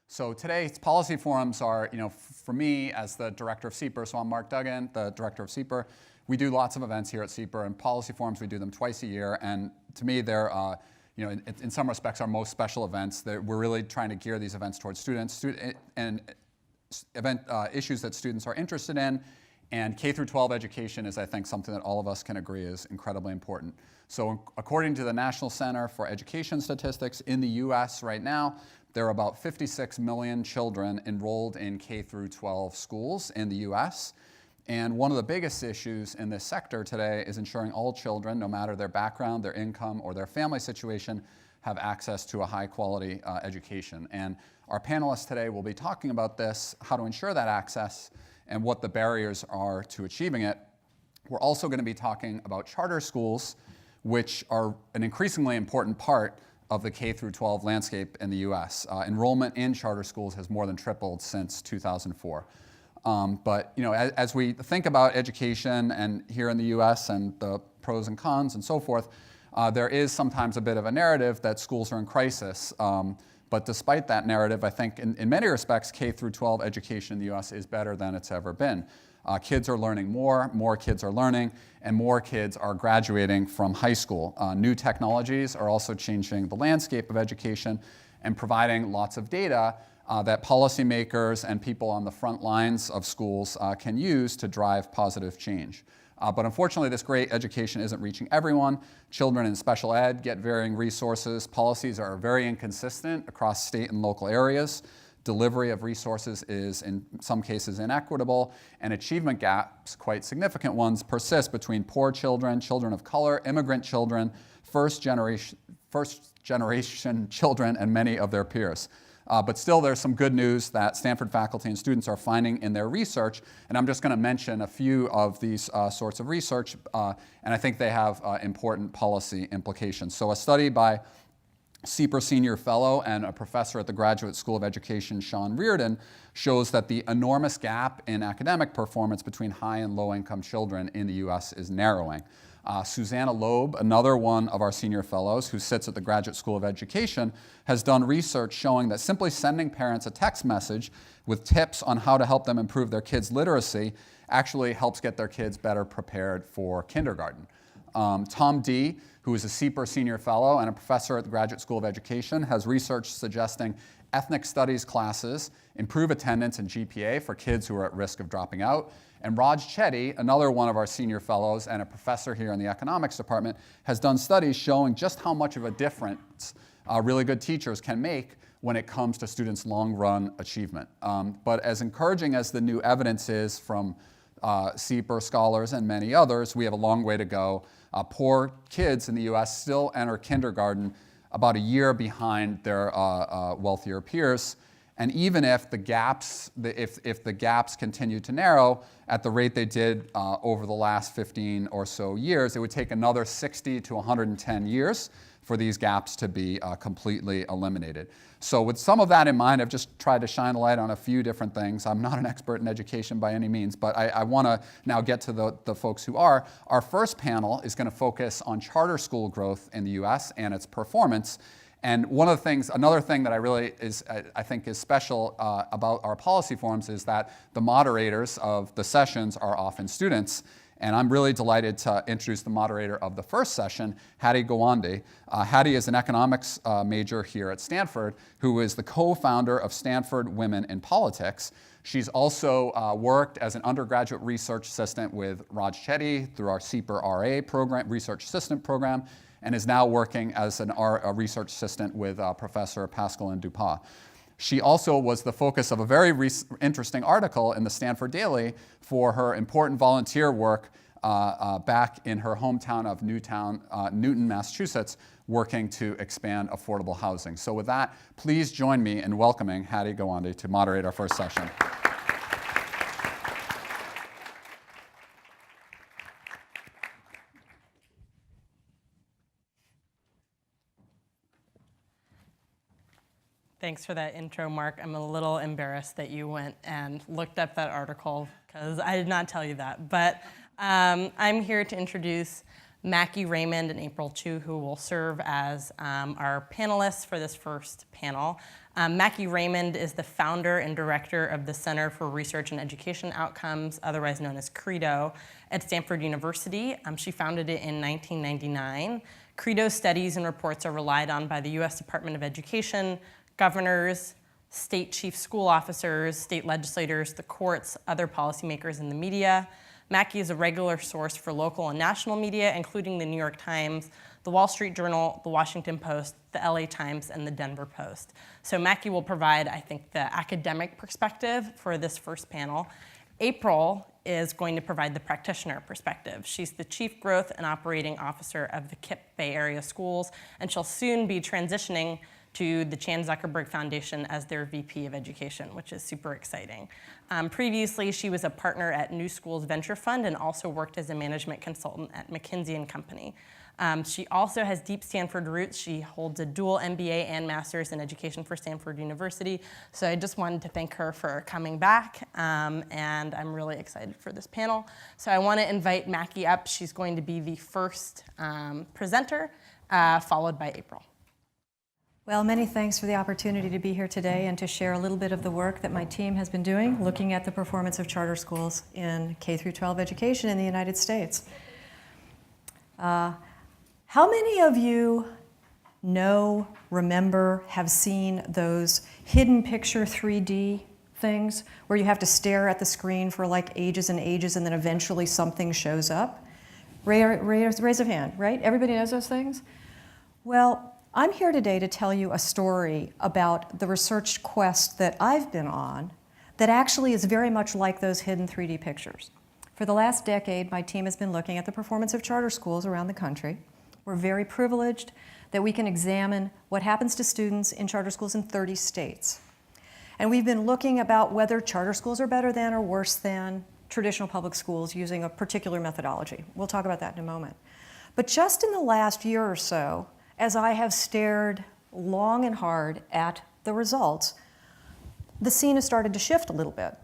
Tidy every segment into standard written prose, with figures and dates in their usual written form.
So today's policy forums are, for me as the director of SIEPR, so I'm Mark Duggan, the director of SIEPR. We do lots of events here at SIEPR, and policy forums, we do them twice a year. And to me, they're, in some respects, our most special events. We're really trying to gear these events towards students and issues that students are interested in. And K through 12 education is, I think, something that all of us can agree is incredibly important. So according to the National Center for Education Statistics, in the US right now, there are about 56 million children enrolled in K through 12 schools in the US. And one of the biggest issues in this sector today is ensuring all children, no matter their background, their income, or their family situation, have access to a high quality education. And our panelists today will be talking about this, how to ensure that access, and what the barriers are to achieving it. We're also going to be talking about charter schools, which are an increasingly important part of the K through 12 landscape in the US. Enrollment in charter schools has more than tripled since 2004. But as we think about education and here in the US and the pros and cons and so forth, there is sometimes a bit of a narrative that schools are in crisis. But despite that narrative, I think in many respects, K through 12 education in the US is better than it's ever been. Kids are learning more kids are learning, and more kids are graduating from high school. New technologies are also changing the landscape of education and providing lots of data that policymakers and people on the front lines of schools can use to drive positive change. But unfortunately, this great education isn't reaching everyone. Children in special ed get varying resources. Policies are very inconsistent across state and local areas. Delivery of resources is, in some cases, inequitable, and achievement gaps, quite significant ones, persist between poor children, children of color, immigrant children, first generation children, and many of their peers. But still, there's some good news that Stanford faculty and students are finding in their research, and I'm just going to mention a few of these sorts of research, and I think they have important policy implications. So a study by SIEPR Senior Fellow and a professor at the Graduate School of Education, Sean Reardon, shows that the enormous gap in academic performance between high and low-income children in the US is narrowing. Susanna Loeb, another one of our senior fellows who sits at the Graduate School of Education, has done research showing that simply sending parents a text message with tips on how to help them improve their kids' literacy actually helps get their kids better prepared for kindergarten. Tom D., who is a SIEPR Senior Fellow and a professor at the Graduate School of Education, has research suggesting ethnic studies classes improve attendance and GPA for kids who are at risk of dropping out. And Raj Chetty, another one of our senior fellows and a professor here in the economics department, has done studies showing just how much of a difference really good teachers can make when it comes to students' long-run achievement. But as encouraging as the new evidence is from SIEPR scholars and many others, we have a long way to go. Poor kids in the US still enter kindergarten about a year behind their wealthier peers. And even if the gaps, if the gaps continue to narrow at the rate they did over the last 15 or so years, it would take another 60 to 110 years for these gaps to be completely eliminated. So with some of that in mind, I've just tried to shine a light on a few different things. I'm not an expert in education by any means, but I want to now get to the folks who are. Our first panel is going to focus on charter school growth in the US and its performance. And another thing that I think is special about our policy forums is that the moderators of the sessions are often students. And I'm really delighted to introduce the moderator of the first session, Hattie Gawande. Hattie is an economics major here at Stanford, who is the co-founder of Stanford Women in Politics. She's also worked as an undergraduate research assistant with Raj Chetty through our SIEPR RA program, research assistant program, and is now working as a research assistant with Professor Pascaline Dupas. She also was the focus of a very interesting article in the Stanford Daily for her important volunteer work back in her hometown of Newton, Massachusetts, working to expand affordable housing. So with that, please join me in welcoming Hattie Gawande to moderate our first session. Thanks for that intro, Mark. I'm a little embarrassed that you went and looked up that article because I did not tell you that. But I'm here to introduce Macke, Raymond, and April Chou, who will serve as our panelists for this first panel. Macke Raymond is the founder and director of the Center for Research and Education Outcomes, otherwise known as CREDO, at Stanford University. She founded it in 1999. CREDO studies and reports are relied on by the US Department of Education, governors, state chief school officers, state legislators, the courts, other policymakers, and the media. Macke is a regular source for local and national media, including the New York Times, the Wall Street Journal, the Washington Post, the LA Times, and the Denver Post. So Macke will provide, I think, the academic perspective for this first panel. April is going to provide the practitioner perspective. She's the Chief Growth and Operating Officer of the KIPP Bay Area Schools, and she'll soon be transitioning to the Chan Zuckerberg Foundation as their VP of Education, which is super exciting. Previously, she was a partner at New Schools Venture Fund and also worked as a management consultant at McKinsey & Company. She also has deep Stanford roots. She holds a dual MBA and master's in education for Stanford University. So I just wanted to thank her for coming back, and I'm really excited for this panel. So I want to invite Macke up. She's going to be the first presenter, followed by April. Well, many thanks for the opportunity to be here today and to share a little bit of the work that my team has been doing looking at the performance of charter schools in K-12 education in the United States. How many of you know, remember, have seen those hidden picture 3D things where you have to stare at the screen for like ages and ages and then eventually something shows up? Raise of hand, right? Everybody knows those things? Well, I'm here today to tell you a story about the research quest that I've been on that actually is very much like those hidden 3D pictures. For the last decade, my team has been looking at the performance of charter schools around the country. We're very privileged that we can examine what happens to students in charter schools in 30 states. And we've been looking about whether charter schools are better than or worse than traditional public schools using a particular methodology. We'll talk about that in a moment. But just in the last year or so, as I have stared long and hard at the results, the scene has started to shift a little bit.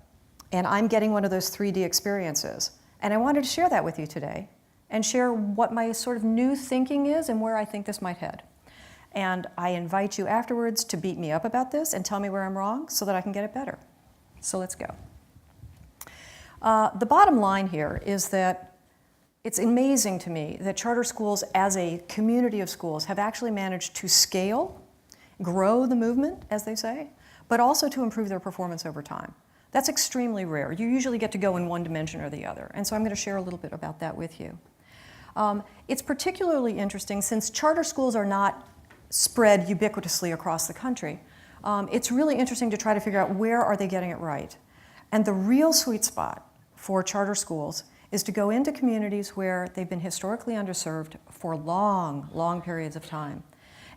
And I'm getting one of those 3D experiences. And I wanted to share that with you today and share what my sort of new thinking is and where I think this might head. And I invite you afterwards to beat me up about this and tell me where I'm wrong so that I can get it better. So let's go. The bottom line here is that it's amazing to me that charter schools as a community of schools have actually managed to scale, grow the movement, as they say, but also to improve their performance over time. That's extremely rare. You usually get to go in one dimension or the other. And so I'm going to share a little bit about that with you. It's particularly interesting since charter schools are not spread ubiquitously across the country. It's really interesting to try to figure out where are they getting it right. And the real sweet spot for charter schools is to go into communities where they've been historically underserved for long, long periods of time,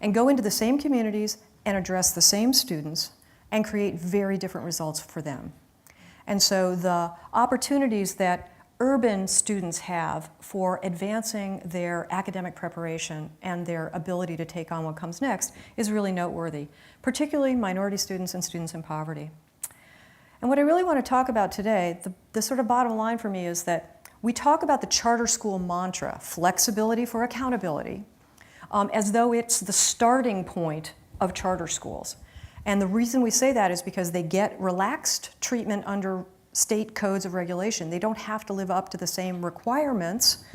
and go into the same communities and address the same students and create very different results for them. And so the opportunities that urban students have for advancing their academic preparation and their ability to take on what comes next is really noteworthy, particularly minority students and students in poverty. And what I really want to talk about today, the sort of bottom line for me is that we talk about the charter school mantra, flexibility for accountability, as though it's the starting point of charter schools. And the reason we say that is because they get relaxed treatment under state codes of regulation. They don't have to live up to the same requirements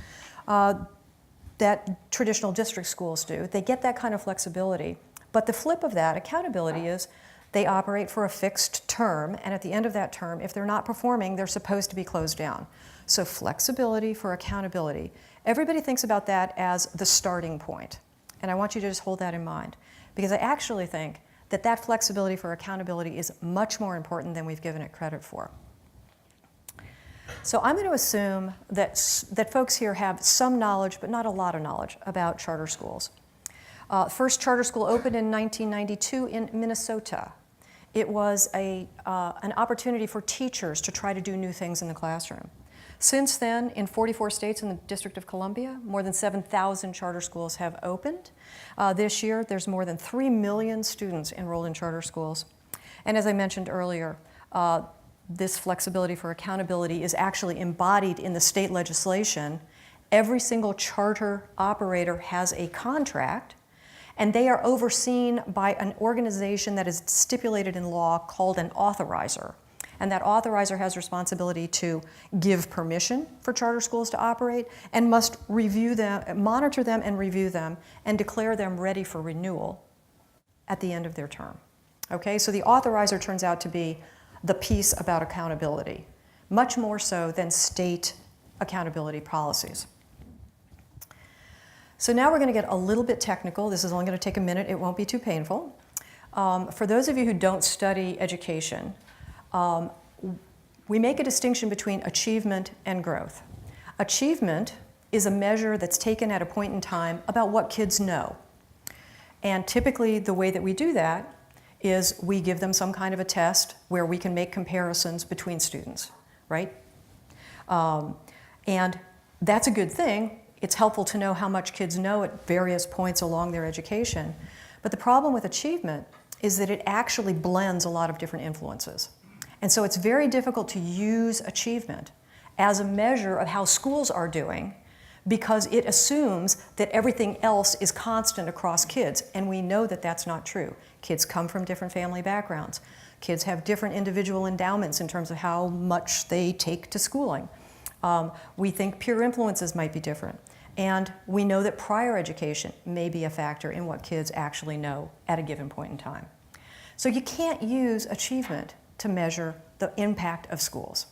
that traditional district schools do. They get that kind of flexibility. But the flip of that, accountability, is they operate for a fixed term, and at the end of that term, if they're not performing, they're supposed to be closed down. So flexibility for accountability. Everybody thinks about that as the starting point. And I want you to just hold that in mind, because I actually think that that flexibility for accountability is much more important than we've given it credit for. So I'm going to assume that folks here have some knowledge, but not a lot of knowledge, about charter schools. First charter school opened in 1992 in Minnesota. It was an opportunity for teachers to try to do new things in the classroom. Since then, in 44 states in the District of Columbia, more than 7,000 charter schools have opened. This year, there's more than 3 million students enrolled in charter schools. And as I mentioned earlier, this flexibility for accountability is actually embodied in the state legislation Every single charter operator has a contract, and they are overseen by an organization that is stipulated in law called an authorizer. And that authorizer has responsibility to give permission for charter schools to operate and must review them, monitor them and review them, and declare them ready for renewal at the end of their term. Okay, so the authorizer turns out to be the piece about accountability, much more so than state accountability policies. So now we're going to get a little bit technical. This is only going to take a minute. It won't be too painful. For those of you who don't study education, we make a distinction between achievement and growth. Achievement is a measure that's taken at a point in time about what kids know. And typically the way that we do that is we give them some kind of a test where we can make comparisons between students, right? And that's a good thing. It's helpful to know how much kids know at various points along their education. But the problem with achievement is that it actually blends a lot of different influences. And so it's very difficult to use achievement as a measure of how schools are doing because it assumes that everything else is constant across kids. And we know that that's not true. Kids come from different family backgrounds. Kids have different individual endowments in terms of how much they take to schooling. We think peer influences might be different. And we know that prior education may be a factor in what kids actually know at a given point in time. So you can't use achievement to measure the impact of schools.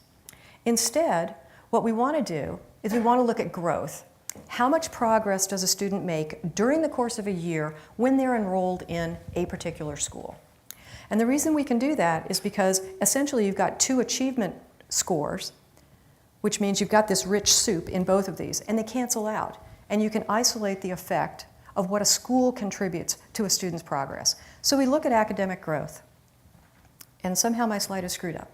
Instead, what we want to do is we want to look at growth. How much progress does a student make during the course of a year when they're enrolled in a particular school? And the reason we can do that is because essentially you've got two achievement scores, which means you've got this rich soup in both of these, and they cancel out. And you can isolate the effect of what a school contributes to a student's progress. So we look at academic growth. And somehow my slide is screwed up.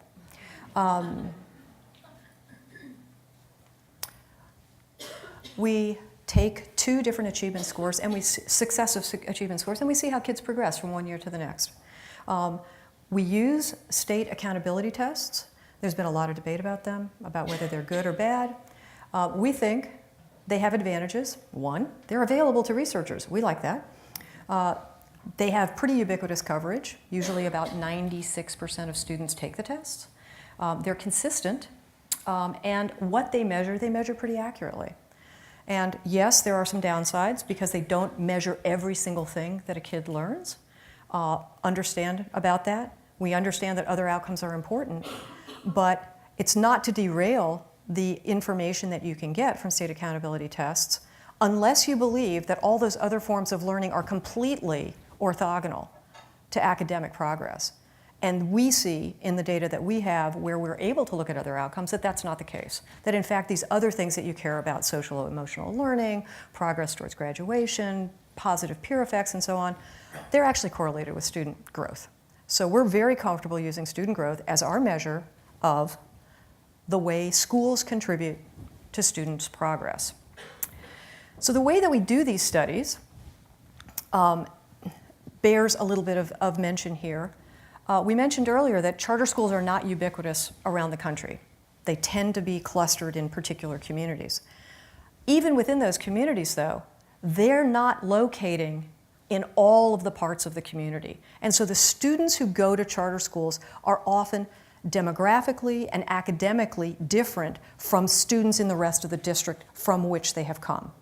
We take two different achievement scores and successive achievement scores, and we see how kids progress from one year to the next. We use state accountability tests. There's been a lot of debate about them, about whether they're good or bad. We think they have advantages. One, they're available to researchers. We like that. They have pretty ubiquitous coverage. Usually about 96% of students take the tests. They're consistent. And what they measure pretty accurately. And yes, there are some downsides because they don't measure every single thing that a kid learns. Understand about that. We understand that other outcomes are important, but it's not to derail the information that you can get from state accountability tests unless you believe that all those other forms of learning are completely orthogonal to academic progress. And we see in the data that we have where we're able to look at other outcomes that that's not the case. That in fact these other things that you care about, social emotional learning, progress towards graduation, positive peer effects and so on, they're actually correlated with student growth. So we're very comfortable using student growth as our measure of the way schools contribute to students' progress. So the way that we do these studies bears a little bit of mention here. We mentioned earlier that charter schools are not ubiquitous around the country. They tend to be clustered in particular communities. Even within those communities, though, they're not locating in all of the parts of the community. And so the students who go to charter schools are often demographically and academically different from students in the rest of the district from which they have come.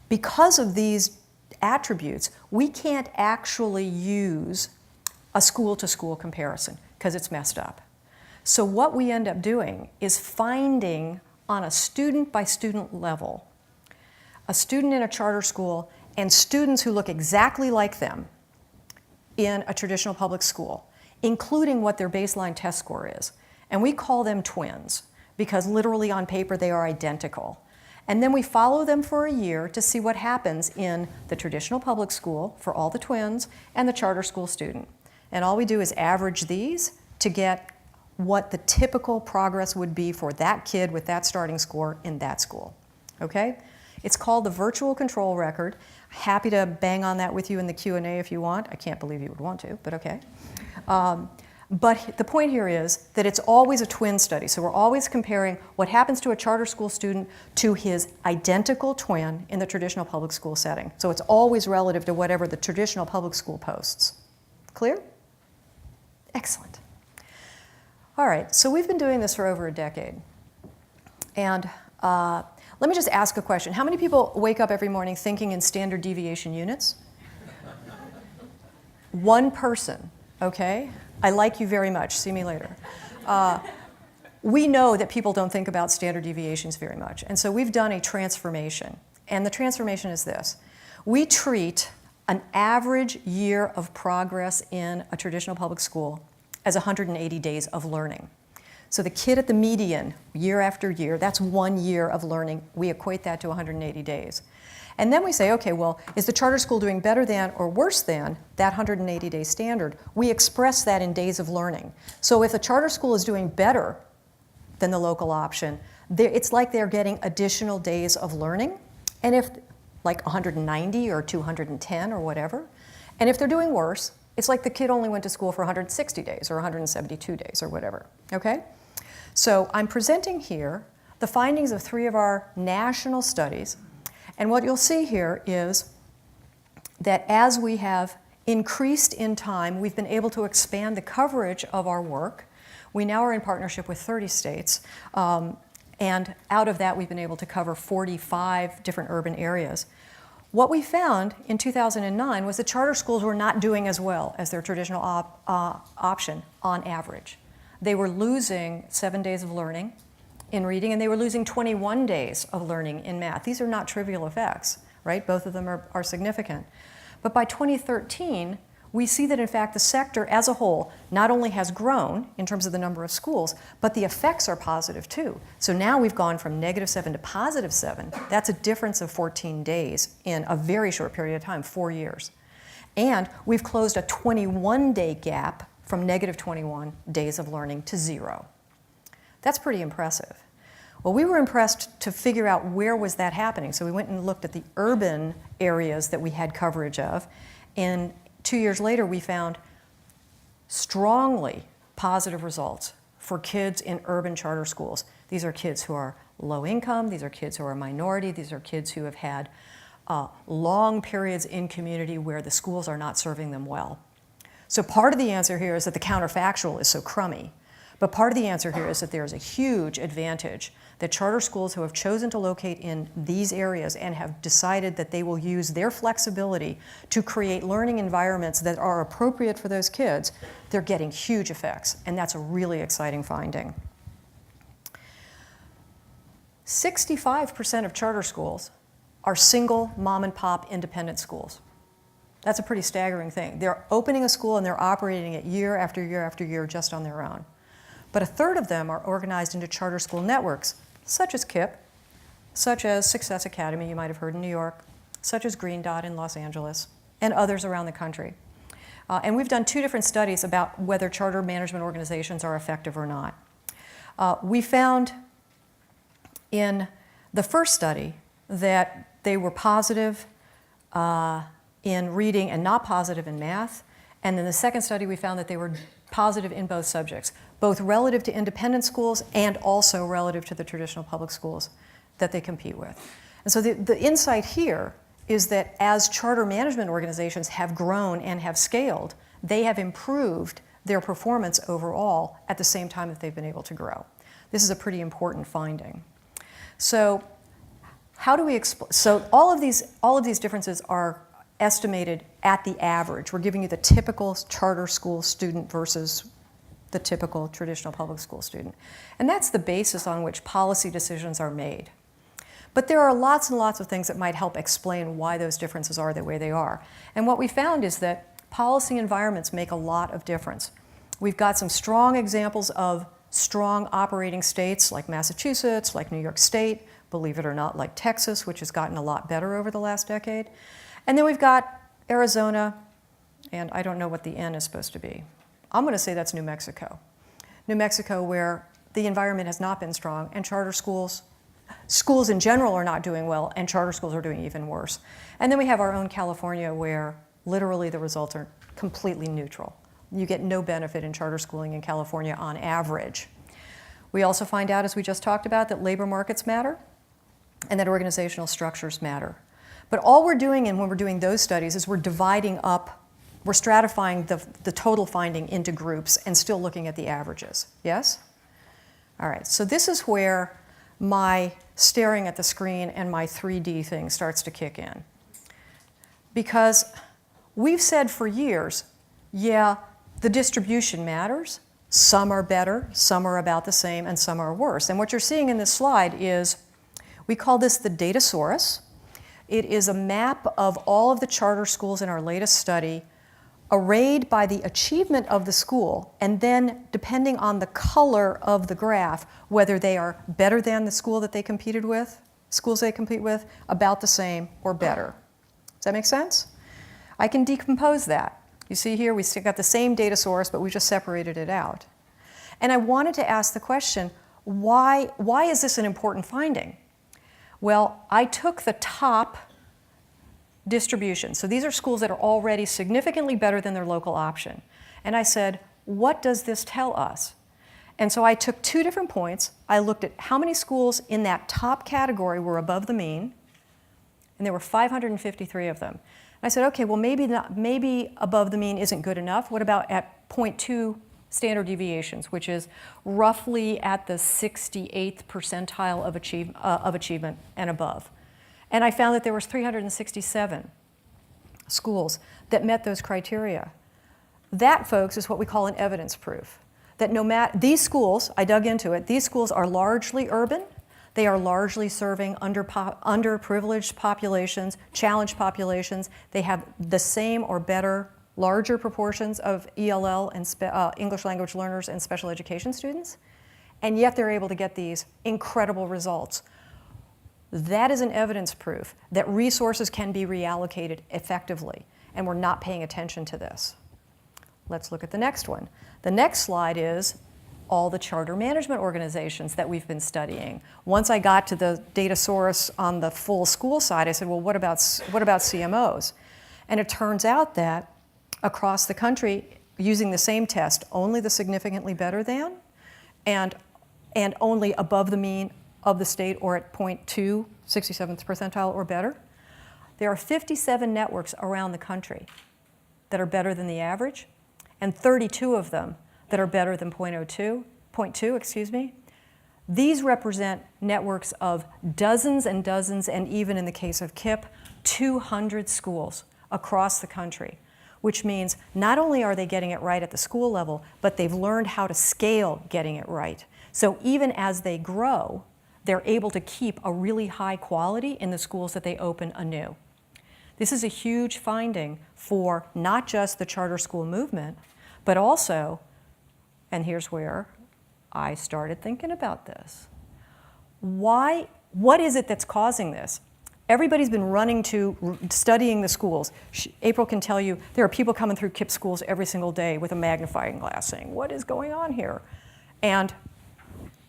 Because of these attributes, we can't actually use a school-to-school comparison because it's messed up. So what we end up doing is finding on a student-by-student level a student in a charter school and students who look exactly like them in a traditional public school, including what their baseline test score is. And we call them twins because literally on paper they are identical. And then we follow them for a year to see what happens in the traditional public school for all the twins and the charter school student. And all we do is average these to get what the typical progress would be for that kid with that starting score in that school. Okay? It's called the virtual control record. Happy to bang on that with you in the Q&A if you want. I can't believe you would want to, but okay. But the point here is that it's always a twin study. So we're always comparing what happens to a charter school student to his identical twin in the traditional public school setting. So it's always relative to whatever the traditional public school posts. Clear? Excellent. All right, so we've been doing this for over a decade. And let me just ask a question. How many people wake up every morning thinking in standard deviation units? One person, okay? I like you very much. See me later. We know that people don't think about standard deviations very much. And so we've done a transformation. And the transformation is this. We treat an average year of progress in a traditional public school as 180 days of learning. So the kid at the median, year after year, that's 1 year of learning. We equate that to 180 days. And then we say, okay, well, is the charter school doing better than or worse than that 180-day standard? We express that in days of learning. So if a charter school is doing better than the local option, it's like they're getting additional days of learning. And if, like 190 or 210 or whatever, and if they're doing worse, it's like the kid only went to school for 160 days or 172 days or whatever, okay? So I'm presenting here the findings of 3 of our national studies. And what you'll see here is that as we have increased in time, we've been able to expand the coverage of our work. We now are in partnership with 30 states. And out of that, we've been able to cover 45 different urban areas. What we found in 2009 was that charter schools were not doing as well as their traditional option on average. They were losing 7 days of learning in reading, and they were losing 21 days of learning in math. These are not trivial effects, right? Both of them are significant. But by 2013, we see that in fact the sector as a whole not only has grown in terms of the number of schools, but the effects are positive too. So now we've gone from -7 to +7. That's a difference of 14 days in a very short period of time, 4 years. And we've closed a 21-day gap from -21 days of learning to 0. That's pretty impressive. Well, we were impressed to figure out where was that happening. So we went and looked at the urban areas that we had coverage of. And 2 years later, we found strongly positive results for kids in urban charter schools. These are kids who are low income. These are kids who are a minority. These are kids who have had long periods in community where the schools are not serving them well. So part of the answer here is that the counterfactual is so crummy. But part of the answer here is that there is a huge advantage that charter schools who have chosen to locate in these areas and have decided that they will use their flexibility to create learning environments that are appropriate for those kids, they're getting huge effects. And that's a really exciting finding. 65% of charter schools are single mom and pop independent schools. That's a pretty staggering thing. They're opening a school and they're operating it year after year after year just on their own. But a third of them are organized into charter school networks, such as KIPP, such as Success Academy, you might have heard in New York, such as Green Dot in Los Angeles, and others around the country. And we've done 2 different studies about whether charter management organizations are effective or not. We found in the first study that they were positive in reading and not positive in math. And in the second study, we found that they were positive in both subjects, both relative to independent schools and also relative to the traditional public schools that they compete with. And so the insight here is that as charter management organizations have grown and have scaled, they have improved their performance overall at the same time that they've been able to grow. This is a pretty important finding. So how do we so all of these differences are estimated at the average. We're giving you the typical charter school student versus the typical traditional public school student. And that's the basis on which policy decisions are made. But there are lots and lots of things that might help explain why those differences are the way they are. And what we found is that policy environments make a lot of difference. We've got some strong examples of strong operating states like Massachusetts, like New York State, believe it or not, like Texas, which has gotten a lot better over the last decade. And then we've got Arizona, and I don't know what the N is supposed to be. I'm going to say that's New Mexico. New Mexico, where the environment has not been strong, and charter schools in general are not doing well, and charter schools are doing even worse. And then we have our own California, where literally the results are completely neutral. You get no benefit in charter schooling in California on average. We also find out, as we just talked about, that labor markets matter and that organizational structures matter. But all we're doing, and when we're doing those studies, is we're dividing up, we're stratifying the total finding into groups and still looking at the averages. Yes? All right, so this is where my staring at the screen and my 3D thing starts to kick in. Because we've said for years, yeah, the distribution matters. Some are better, some are about the same, and some are worse. And what you're seeing in this slide is, we call this the datasaurus. It is a map of all of the charter schools in our latest study, arrayed by the achievement of the school, and then depending on the color of the graph, whether they are better than the school that they competed with, schools they compete with, about the same, or better. Does that make sense? I can decompose that. You see here, we still got the same data source, but we just separated it out. And I wanted to ask the question, why is this an important finding? Well, I took the top distribution. So these are schools that are already significantly better than their local option. And I said, what does this tell us? And so I took 2 different points. I looked at how many schools in that top category were above the mean, and there were 553 of them. And I said, okay, well, maybe above the mean isn't good enough. What about at 0.2 standard deviations, which is roughly at the 68th percentile of achievement and above? And I found that there was 367 schools that met those criteria. That, folks, is what we call an evidence proof. That no matter, these schools, I dug into it, these schools are largely urban. They are largely serving underprivileged populations, challenged populations. They have the same or better, larger proportions of ELL and English language learners and special education students. And yet they're able to get these incredible results. That is an evidence proof that resources can be reallocated effectively, and we're not paying attention to this. Let's look at the next one. The next slide is all the charter management organizations that we've been studying. Once I got to the data source on the full school side, I said, well, what about CMOs? And it turns out that across the country, using the same test, only the significantly better than, and only above the mean of the state, or at 0.2, 67th percentile or better. There are 57 networks around the country that are better than the average, and 32 of them that are better than 0.2, excuse me. These represent networks of dozens and dozens, and even in the case of KIPP, 200 schools across the country, which means not only are they getting it right at the school level, but they've learned how to scale getting it right. So even as they grow, they're able to keep a really high quality in the schools that they open anew. This is a huge finding for not just the charter school movement, but also, and here's where I started thinking about this. What is it that's causing this? Everybody's been running to studying the schools. April can tell you there are people coming through KIPP schools every single day with a magnifying glass saying, what is going on here? And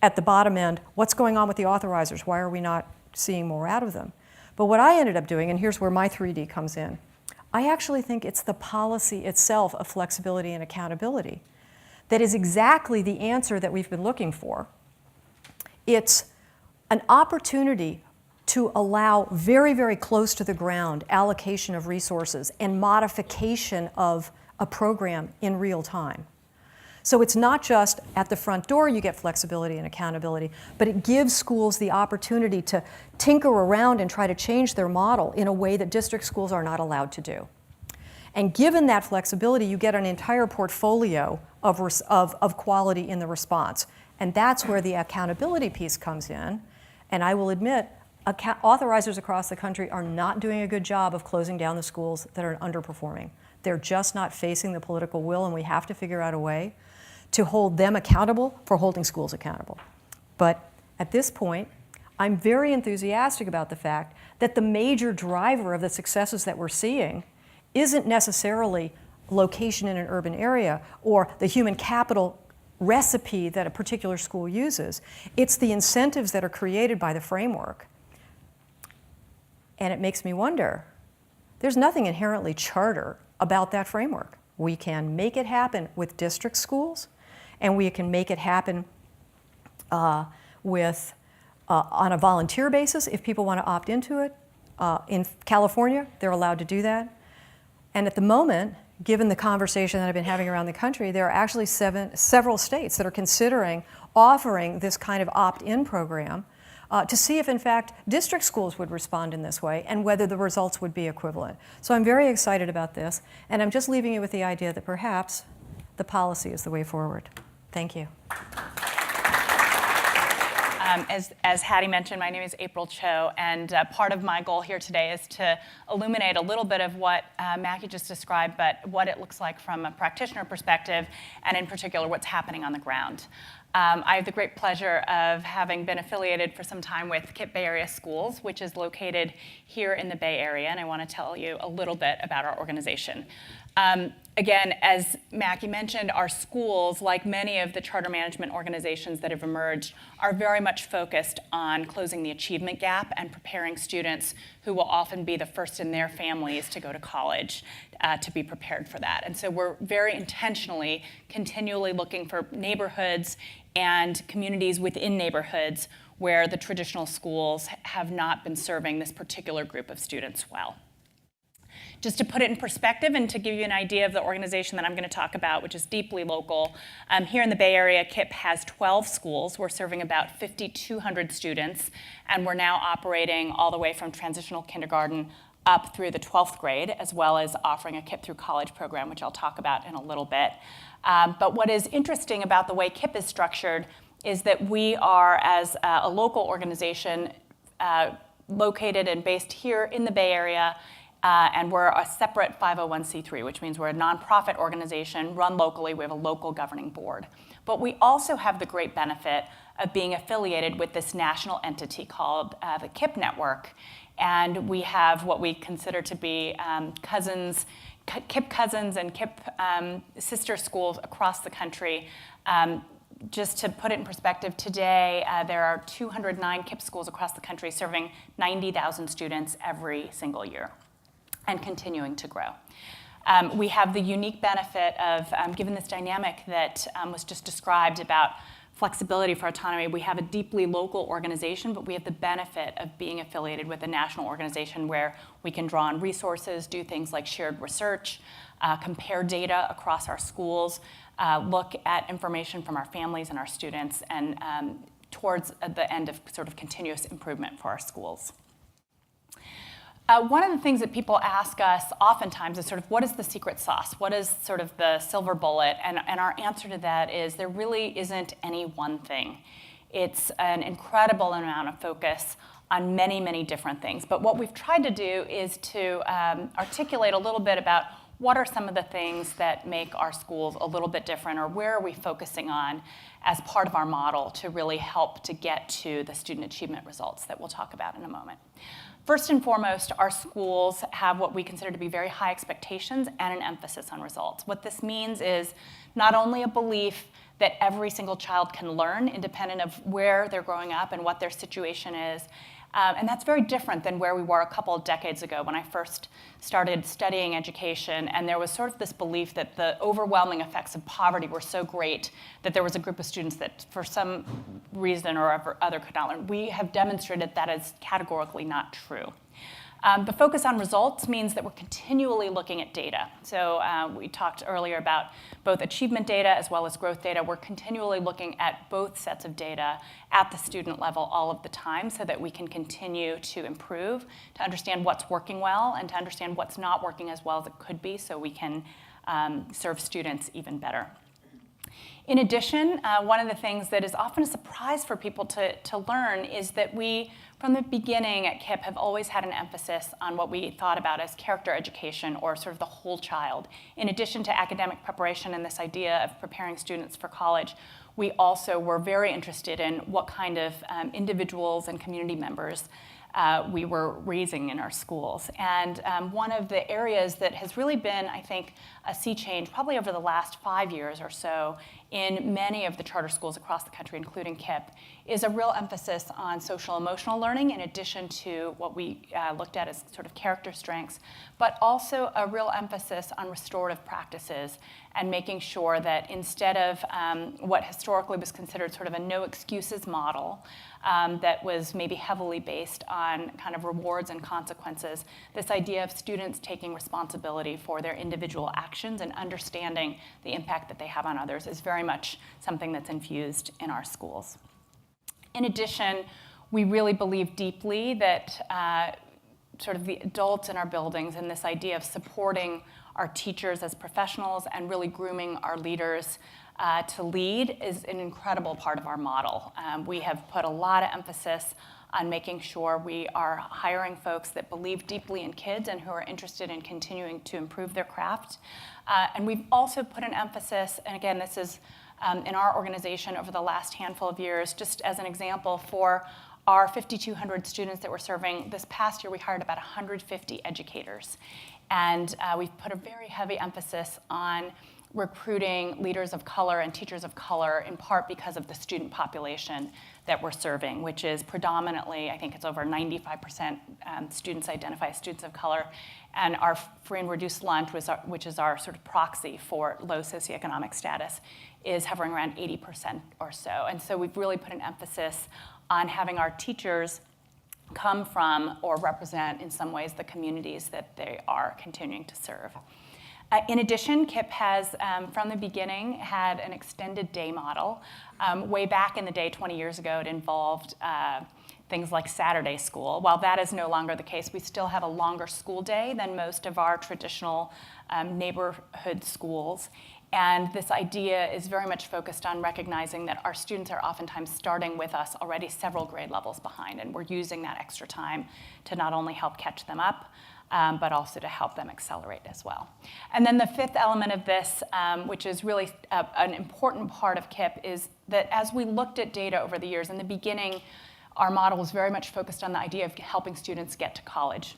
at the bottom end, what's going on with the authorizers? Why are we not seeing more out of them? But what I ended up doing, and here's where my 3D comes in, I actually think it's the policy itself of flexibility and accountability that is exactly the answer that we've been looking for. It's an opportunity to allow very, very close to the ground allocation of resources and modification of a program in real time. So it's not just at the front door you get flexibility and accountability, but it gives schools the opportunity to tinker around and try to change their model in a way that district schools are not allowed to do. And given that flexibility, you get an entire portfolio of quality in the response. And that's where the accountability piece comes in. And I will admit, authorizers across the country are not doing a good job of closing down the schools that are underperforming. They're just not facing the political will, and we have to figure out a way to hold them accountable for holding schools accountable. But at this point, I'm very enthusiastic about the fact that the major driver of the successes that we're seeing isn't necessarily location in an urban area or the human capital recipe that a particular school uses. It's the incentives that are created by the framework. And it makes me wonder, there's nothing inherently charter about that framework. We can make it happen with district schools, and we can make it happen on a volunteer basis if people want to opt into it. In California, they're allowed to do that. And at the moment, given the conversation that I've been having around the country, there are actually several states that are considering offering this kind of opt-in program to see if, in fact, district schools would respond in this way and whether the results would be equivalent. So I'm very excited about this, and I'm just leaving you with the idea that perhaps the policy is the way forward. Thank you. As Hattie mentioned, my name is April Chou, and part of my goal here today is to illuminate a little bit of what Macke just described, but what it looks like from a practitioner perspective, and in particular, what's happening on the ground. I have the great pleasure of having been affiliated for some time with KIPP Bay Area Schools, which is located here in the Bay Area, and I want to tell you a little bit about our organization. Again, as Macke mentioned, our schools, like many of the charter management organizations that have emerged, are very much focused on closing the achievement gap and preparing students who will often be the first in their families to go to college to be prepared for that. And so we're very intentionally, continually looking for neighborhoods and communities within neighborhoods where the traditional schools have not been serving this particular group of students well. Just to put it in perspective and to give you an idea of the organization that I'm going to talk about, which is deeply local, here in the Bay Area, KIPP has 12 schools. We're serving about 5,200 students, and we're now operating all the way from transitional kindergarten up through the 12th grade, as well as offering a KIPP through college program, which I'll talk about in a little bit. But what is interesting about the way KIPP is structured is that we are, as a local organization, located and based here in the Bay Area, and we're a separate 501c3, which means we're a nonprofit organization run locally. We have a local governing board. But we also have the great benefit of being affiliated with this national entity called the KIPP network. And we have what we consider to be KIPP cousins and KIPP sister schools across the country. Just to put it in perspective, today there are 209 KIPP schools across the country serving 90,000 students every single year, and continuing to grow. We have the unique benefit of, given this dynamic that was just described about flexibility for autonomy, we have a deeply local organization, but we have the benefit of being affiliated with a national organization where we can draw on resources, do things like shared research, compare data across our schools, look at information from our families and our students, and towards the end of sort of continuous improvement for our schools. One of the things that people ask us oftentimes is sort of, what is the secret sauce? What is sort of the silver bullet? And our answer to that is there really isn't any one thing. It's an incredible amount of focus on many, many different things. But what we've tried to do is to articulate a little bit about what are some of the things that make our schools a little bit different, or where are we focusing on as part of our model to really help to get to the student achievement results that we'll talk about in a moment. First and foremost, our schools have what we consider to be very high expectations and an emphasis on results. What this means is not only a belief that every single child can learn independent of where they're growing up and what their situation is, and that's very different than where we were a couple of decades ago when I first started studying education, and there was sort of this belief that the overwhelming effects of poverty were so great that there was a group of students that for some reason or other could not learn. We have demonstrated that is categorically not true. The focus on results means that we're continually looking at data. So we talked earlier about both achievement data as well as growth data. We're continually looking at both sets of data at the student level all of the time so that we can continue to improve, to understand what's working well, and to understand what's not working as well as it could be so we can serve students even better. In addition, one of the things that is often a surprise for people to learn is that we, from the beginning at KIPP, have always had an emphasis on what we thought about as character education, or sort of the whole child. In addition to academic preparation and this idea of preparing students for college, we also were very interested in what kind of individuals and community members we were raising in our schools. And one of the areas that has really been, I think, a sea change probably over the last 5 years or so in many of the charter schools across the country, including KIPP, is a real emphasis on social emotional learning in addition to what we looked at as sort of character strengths, but also a real emphasis on restorative practices and making sure that instead of what historically was considered sort of a no excuses model that was maybe heavily based on kind of rewards and consequences, this idea of students taking responsibility for their individual actions and understanding the impact that they have on others is very much something that's infused in our schools. In addition, we really believe deeply that sort of the adults in our buildings and this idea of supporting our teachers as professionals and really grooming our leaders to lead is an incredible part of our model. We have put a lot of emphasis on making sure we are hiring folks that believe deeply in kids and who are interested in continuing to improve their craft. And we've also put an emphasis, and again, this is in our organization over the last handful of years, just as an example, for our 5,200 students that we're serving, this past year we hired about 150 educators. And we've put a very heavy emphasis on recruiting leaders of color and teachers of color, in part because of the student population that we're serving, which is predominantly, I think it's over 95% students identify as students of color. And our free and reduced lunch, which is our sort of proxy for low socioeconomic status, is hovering around 80% or so. And so we've really put an emphasis on having our teachers come from or represent in some ways the communities that they are continuing to serve. In addition, KIPP has, from the beginning, had an extended day model. Way back in the day, 20 years ago, it involved things like Saturday school. While that is no longer the case, we still have a longer school day than most of our traditional neighborhood schools. And this idea is very much focused on recognizing that our students are oftentimes starting with us already several grade levels behind, and we're using that extra time to not only help catch them up, but also to help them accelerate as well. And then the fifth element of this, which is really an important part of KIPP, is that as we looked at data over the years, in the beginning, our model was very much focused on the idea of helping students get to college.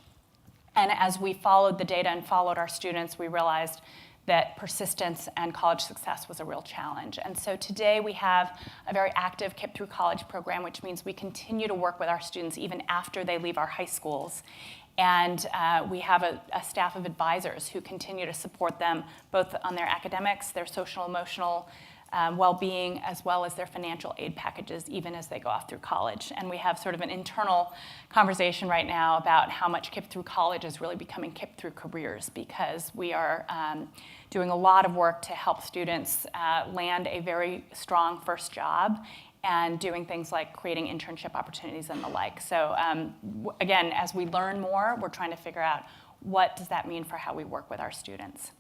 And as we followed the data and followed our students, we realized that persistence and college success was a real challenge. And so today we have a very active KIPP Through College program, which means we continue to work with our students even after they leave our high schools. And we have a staff of advisors who continue to support them both on their academics, their social emotional well-being, as well as their financial aid packages, even as they go off through college. And we have sort of an internal conversation right now about how much KIPP Through College is really becoming KIPP Through Careers, because we are doing a lot of work to help students land a very strong first job and doing things like creating internship opportunities and the like. So again, as we learn more, we're trying to figure out what does that mean for how we work with our students.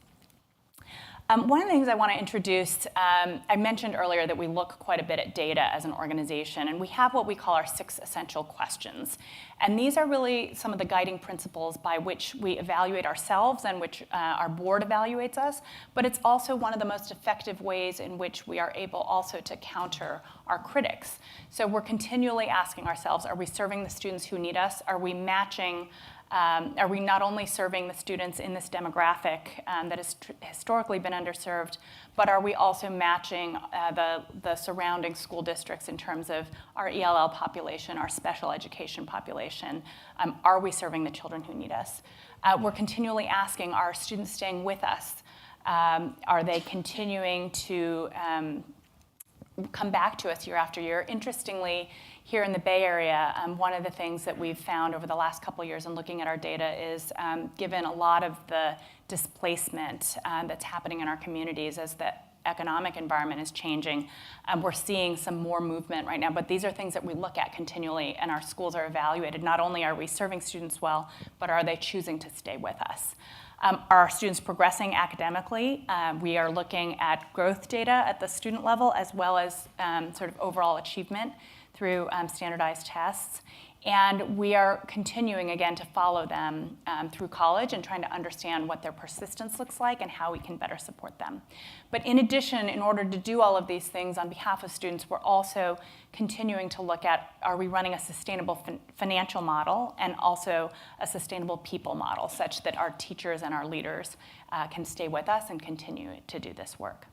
One of the things I want to introduce, I mentioned earlier that we look quite a bit at data as an organization, and we have what we call our 6 essential questions. And these are really some of the guiding principles by which we evaluate ourselves and which our board evaluates us, but it's also one of the most effective ways in which we are able also to counter our critics. So we're continually asking ourselves, are we serving the students who need us? Are we matching are we not only serving the students in this demographic that has historically been underserved, but are we also matching the surrounding school districts in terms of our ELL population, our special education population? Are we serving the children who need us? We're continually asking, are students staying with us? Are they continuing to come back to us year after year? Interestingly, here in the Bay Area, one of the things that we've found over the last couple of years in looking at our data is given a lot of the displacement that's happening in our communities as the economic environment is changing, we're seeing some more movement right now. But these are things that we look at continually, and our schools are evaluated. Not only are we serving students well, but are they choosing to stay with us? Are our students progressing academically? We are looking at growth data at the student level, as well as sort of overall achievement through standardized tests. And we are continuing, again, to follow them through college and trying to understand what their persistence looks like and how we can better support them. But in addition, in order to do all of these things on behalf of students, we're also continuing to look at, are we running a sustainable financial model and also a sustainable people model, such that our teachers and our leaders can stay with us and continue to do this work.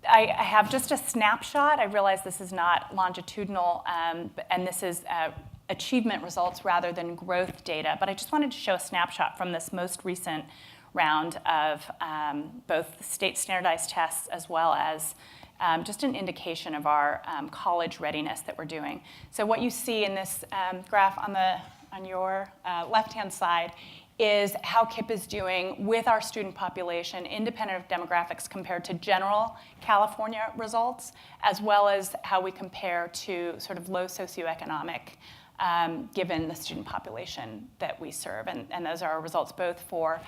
I have just a snapshot. I realize this is not longitudinal, and this is achievement results rather than growth data, but I just wanted to show a snapshot from this most recent round of both state standardized tests as well as just an indication of our college readiness that we're doing. So what you see in this graph on your left-hand side is how KIPP is doing with our student population, independent of demographics, compared to general California results, as well as how we compare to sort of low socioeconomic, given the student population that we serve. And those are our results both for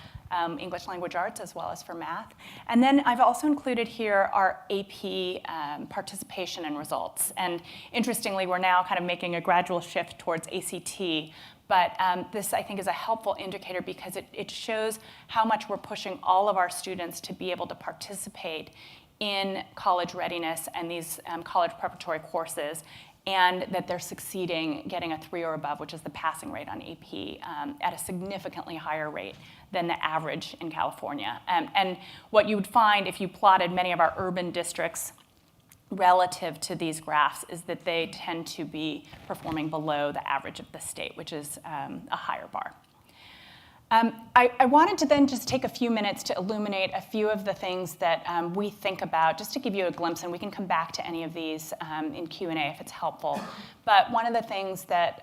English language arts as well as for math. And then I've also included here our AP participation and results. And interestingly, we're now kind of making a gradual shift towards ACT. But this, I think, is a helpful indicator because it shows how much we're pushing all of our students to be able to participate in college readiness and these college preparatory courses, and that they're succeeding, getting a 3 or above, which is the passing rate on AP, at a significantly higher rate than the average in California. And what you would find if you plotted many of our urban districts relative to these graphs is that they tend to be performing below the average of the state, which is a higher bar. I wanted to then just take a few minutes to illuminate a few of the things that we think about, just to give you a glimpse, and we can come back to any of these in Q&A if it's helpful. But one of the things that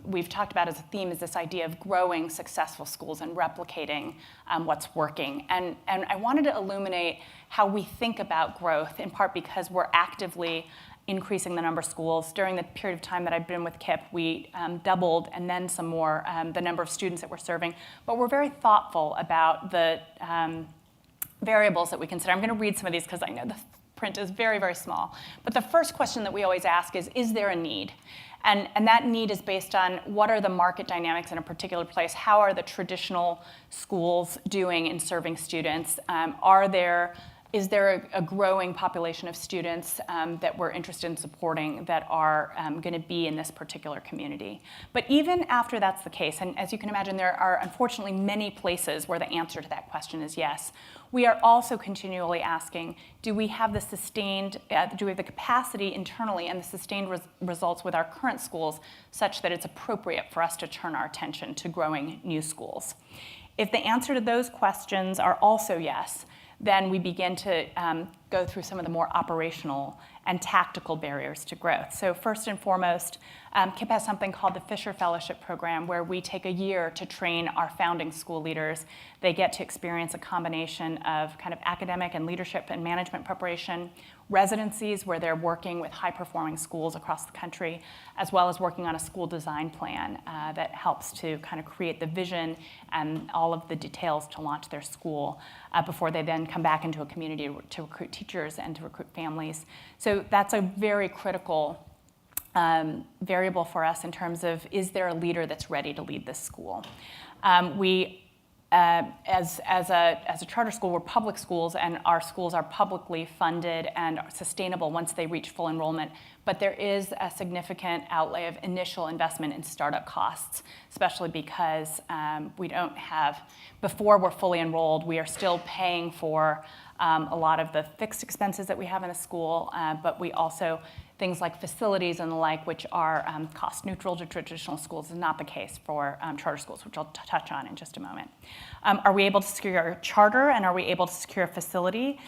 we've talked about as a theme is this idea of growing successful schools and replicating what's working. And I wanted to illuminate how we think about growth, in part because we're actively increasing the number of schools. During the period of time that I've been with KIPP, we doubled and then some more the number of students that we're serving. But we're very thoughtful about the variables that we consider. I'm going to read some of these because I know the print is very, very small. But the first question that we always ask is there a need? And that need is based on what are the market dynamics in a particular place? How are the traditional schools doing in serving students? Is there a growing population of students that we're interested in supporting that are going to be in this particular community? But even after that's the case, and as you can imagine, there are unfortunately many places where the answer to that question is yes, we are also continually asking, do we have the capacity internally and the sustained results with our current schools such that it's appropriate for us to turn our attention to growing new schools? If the answer to those questions are also yes, then we begin to go through some of the more operational and tactical barriers to growth. So first and foremost, KIPP has something called the Fisher Fellowship Program, where we take a year to train our founding school leaders. They get to experience a combination of kind of academic and leadership and management preparation, residencies where they're working with high-performing schools across the country, as well as working on a school design plan that helps to kind of create the vision and all of the details to launch their school before they then come back into a community to recruit teachers and to recruit families. So that's a very critical variable for us in terms of, is there a leader that's ready to lead this school? As a charter school, we're public schools, and our schools are publicly funded and sustainable once they reach full enrollment. But there is a significant outlay of initial investment in startup costs, especially because we don't have, before we're fully enrolled, we are still paying for a lot of the fixed expenses that we have in a school, but we also, things like facilities and the like, which are cost neutral to traditional schools, is not the case for charter schools, which I'll touch on in just a moment. Are we able to secure a charter, and are we able to secure a facility?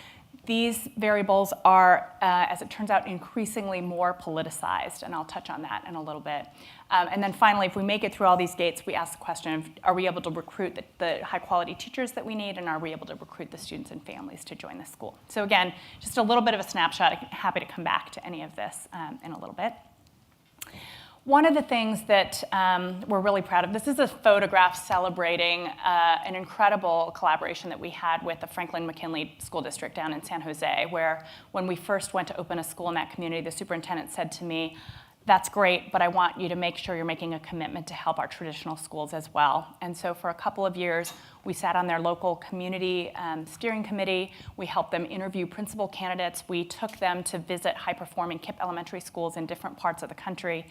These variables are, as it turns out, increasingly more politicized, and I'll touch on that in a little bit. And then finally, if we make it through all these gates, we ask the question of, are we able to recruit the high-quality teachers that we need, and are we able to recruit the students and families to join the school? So again, just a little bit of a snapshot. I'm happy to come back to any of this in a little bit. One of the things that we're really proud of, this is a photograph celebrating an incredible collaboration that we had with the Franklin McKinley School District down in San Jose, where when we first went to open a school in that community, the superintendent said to me, that's great, but I want you to make sure you're making a commitment to help our traditional schools as well. And so for a couple of years, we sat on their local community steering committee. We helped them interview principal candidates. We took them to visit high-performing KIPP elementary schools in different parts of the country.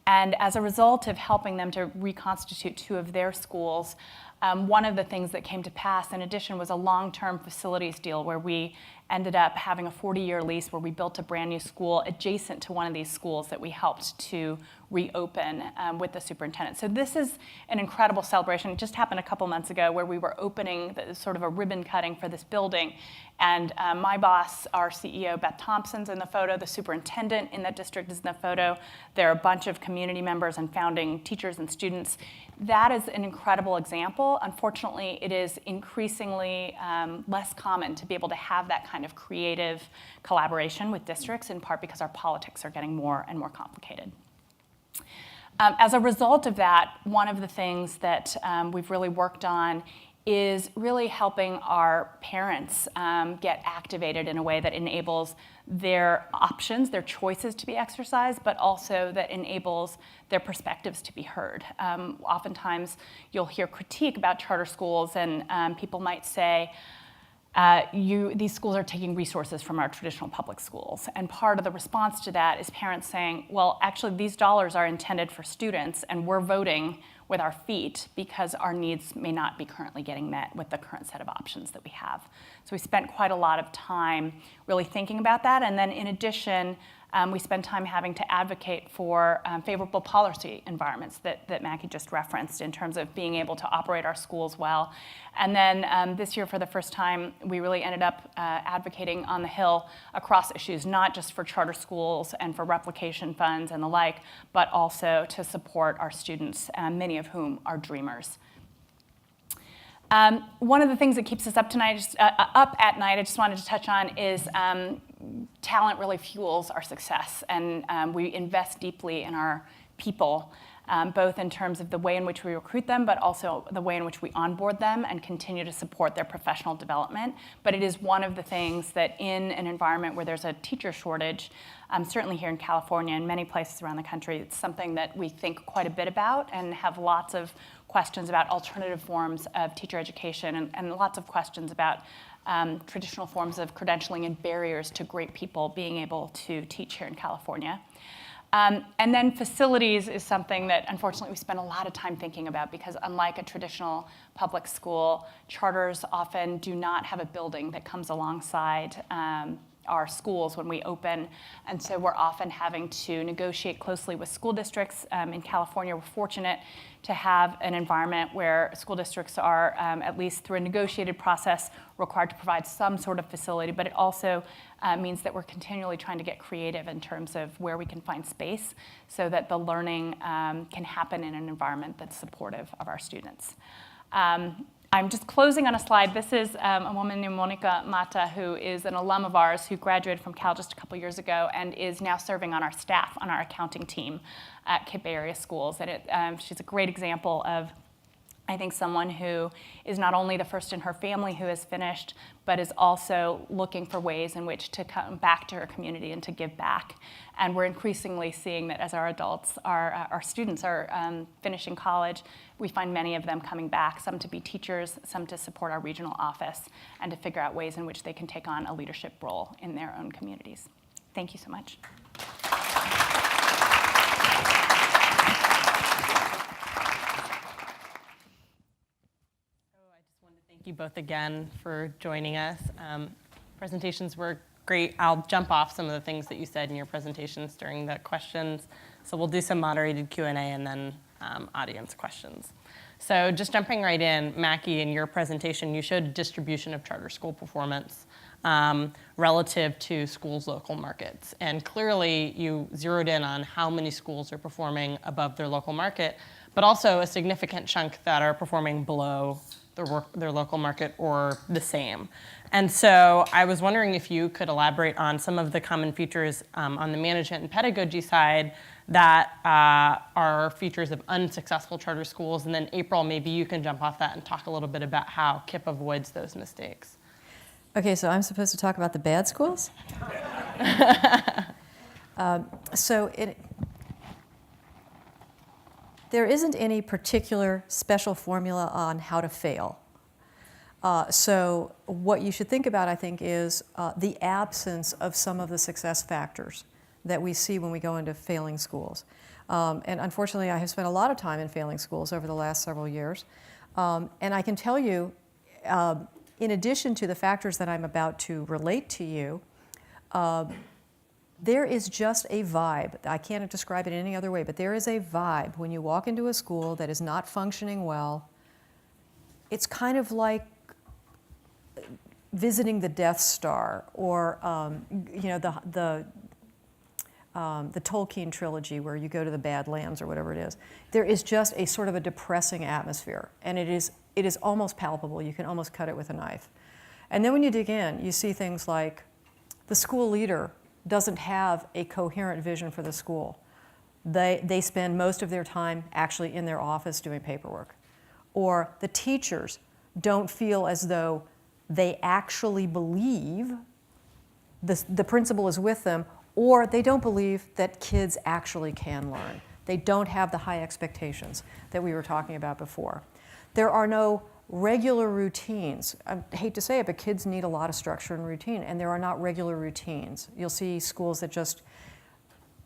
And as a result of helping them to reconstitute 2 of their schools, one of the things that came to pass, in addition, was a long-term facilities deal where we ended up having a 40-year lease where we built a brand new school adjacent to one of these schools that we helped to reopen with the superintendent. So this is an incredible celebration. It just happened a couple months ago where we were opening sort of a ribbon cutting for this building. And my boss, our CEO, Beth Thompson's in the photo. The superintendent in that district is in the photo. There are a bunch of community members and founding teachers and students. That is an incredible example. Unfortunately, it is increasingly less common to be able to have that kind of creative collaboration with districts, in part because our politics are getting more and more complicated. As a result of that, one of the things that we've really worked on is really helping our parents get activated in a way that enables their options, their choices to be exercised, but also that enables their perspectives to be heard. Oftentimes, you'll hear critique about charter schools, and people might say, these schools are taking resources from our traditional public schools. And part of the response to that is parents saying, well, actually, these dollars are intended for students, and we're voting with our feet because our needs may not be currently getting met with the current set of options that we have. So we spent quite a lot of time really thinking about that. And then in addition, we spend time having to advocate for favorable policy environments that Macke just referenced in terms of being able to operate our schools well. And then this year, for the first time, we really ended up advocating on the Hill across issues, not just for charter schools and for replication funds and the like, but also to support our students, many of whom are dreamers. One of the things that keeps us up at night, I just wanted to touch on is talent really fuels our success, and we invest deeply in our people, both in terms of the way in which we recruit them, but also the way in which we onboard them and continue to support their professional development. But it is one of the things that in an environment where there's a teacher shortage, certainly here in California and many places around the country, it's something that we think quite a bit about and have lots of questions about alternative forms of teacher education and lots of questions about traditional forms of credentialing and barriers to great people being able to teach here in California. And then facilities is something that, unfortunately, we spend a lot of time thinking about because unlike a traditional public school, charters often do not have a building that comes alongside our schools when we open. And so we're often having to negotiate closely with school districts. In California, we're fortunate to have an environment where school districts are, at least through a negotiated process, required to provide some sort of facility, but it also means that we're continually trying to get creative in terms of where we can find space so that the learning can happen in an environment that's supportive of our students. I'm just closing on a slide. This is a woman named Monica Mata, who is an alum of ours who graduated from Cal just a couple years ago and is now serving on our staff, on our accounting team at KIPP area schools. And she's a great example of, I think, someone who is not only the first in her family who has finished, but is also looking for ways in which to come back to her community and to give back. And we're increasingly seeing that as our adults, our students are finishing college, we find many of them coming back, some to be teachers, some to support our regional office, and to figure out ways in which they can take on a leadership role in their own communities. Thank you so much. Thank you both again for joining us. Presentations were great. I'll jump off some of the things that you said in your presentations during the questions. So we'll do some moderated Q&A and then audience questions. So just jumping right in, Macke, in your presentation, you showed a distribution of charter school performance relative to schools' local markets. And clearly, you zeroed in on how many schools are performing above their local market, but also a significant chunk that are performing below their local market or the same. And so I was wondering if you could elaborate on some of the common features on the management and pedagogy side that are features of unsuccessful charter schools. And then April, maybe you can jump off that and talk a little bit about how KIPP avoids those mistakes. Okay, so I'm supposed to talk about the bad schools? There isn't any particular special formula on how to fail. So what you should think about, I think, is the absence of some of the success factors that we see when we go into failing schools. And unfortunately, I have spent a lot of time in failing schools over the last several years. And I can tell you, in addition to the factors that I'm about to relate to you, there is just a vibe. I can't describe it any other way, but there is a vibe when you walk into a school that is not functioning well. It's kind of like visiting the Death Star, or the Tolkien trilogy where you go to the Badlands or whatever it is. There is just a sort of a depressing atmosphere, and it is almost palpable. You can almost cut it with a knife. And then when you dig in, you see things like the school leader doesn't have a coherent vision for the school. They spend most of their time actually in their office doing paperwork. Or the teachers don't feel as though they actually believe the principal is with them, or they don't believe that kids actually can learn. They don't have the high expectations that we were talking about before. There are no regular routines. I hate to say it, but kids need a lot of structure and routine, and there are not regular routines. You'll see schools that just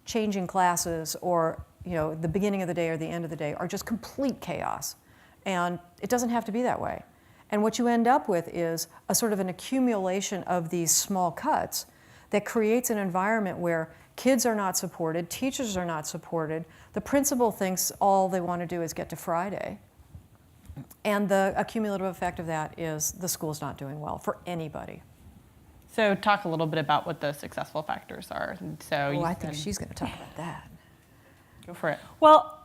changing classes, or the beginning of the day or the end of the day, are just complete chaos. And it doesn't have to be that way. And what you end up with is a sort of an accumulation of these small cuts that creates an environment where kids are not supported, teachers are not supported, the principal thinks all they want to do is get to Friday. And the accumulative effect of that is the school's not doing well for anybody. So talk a little bit about what those successful factors are. So I think she's going to talk about that. Go for it. Well,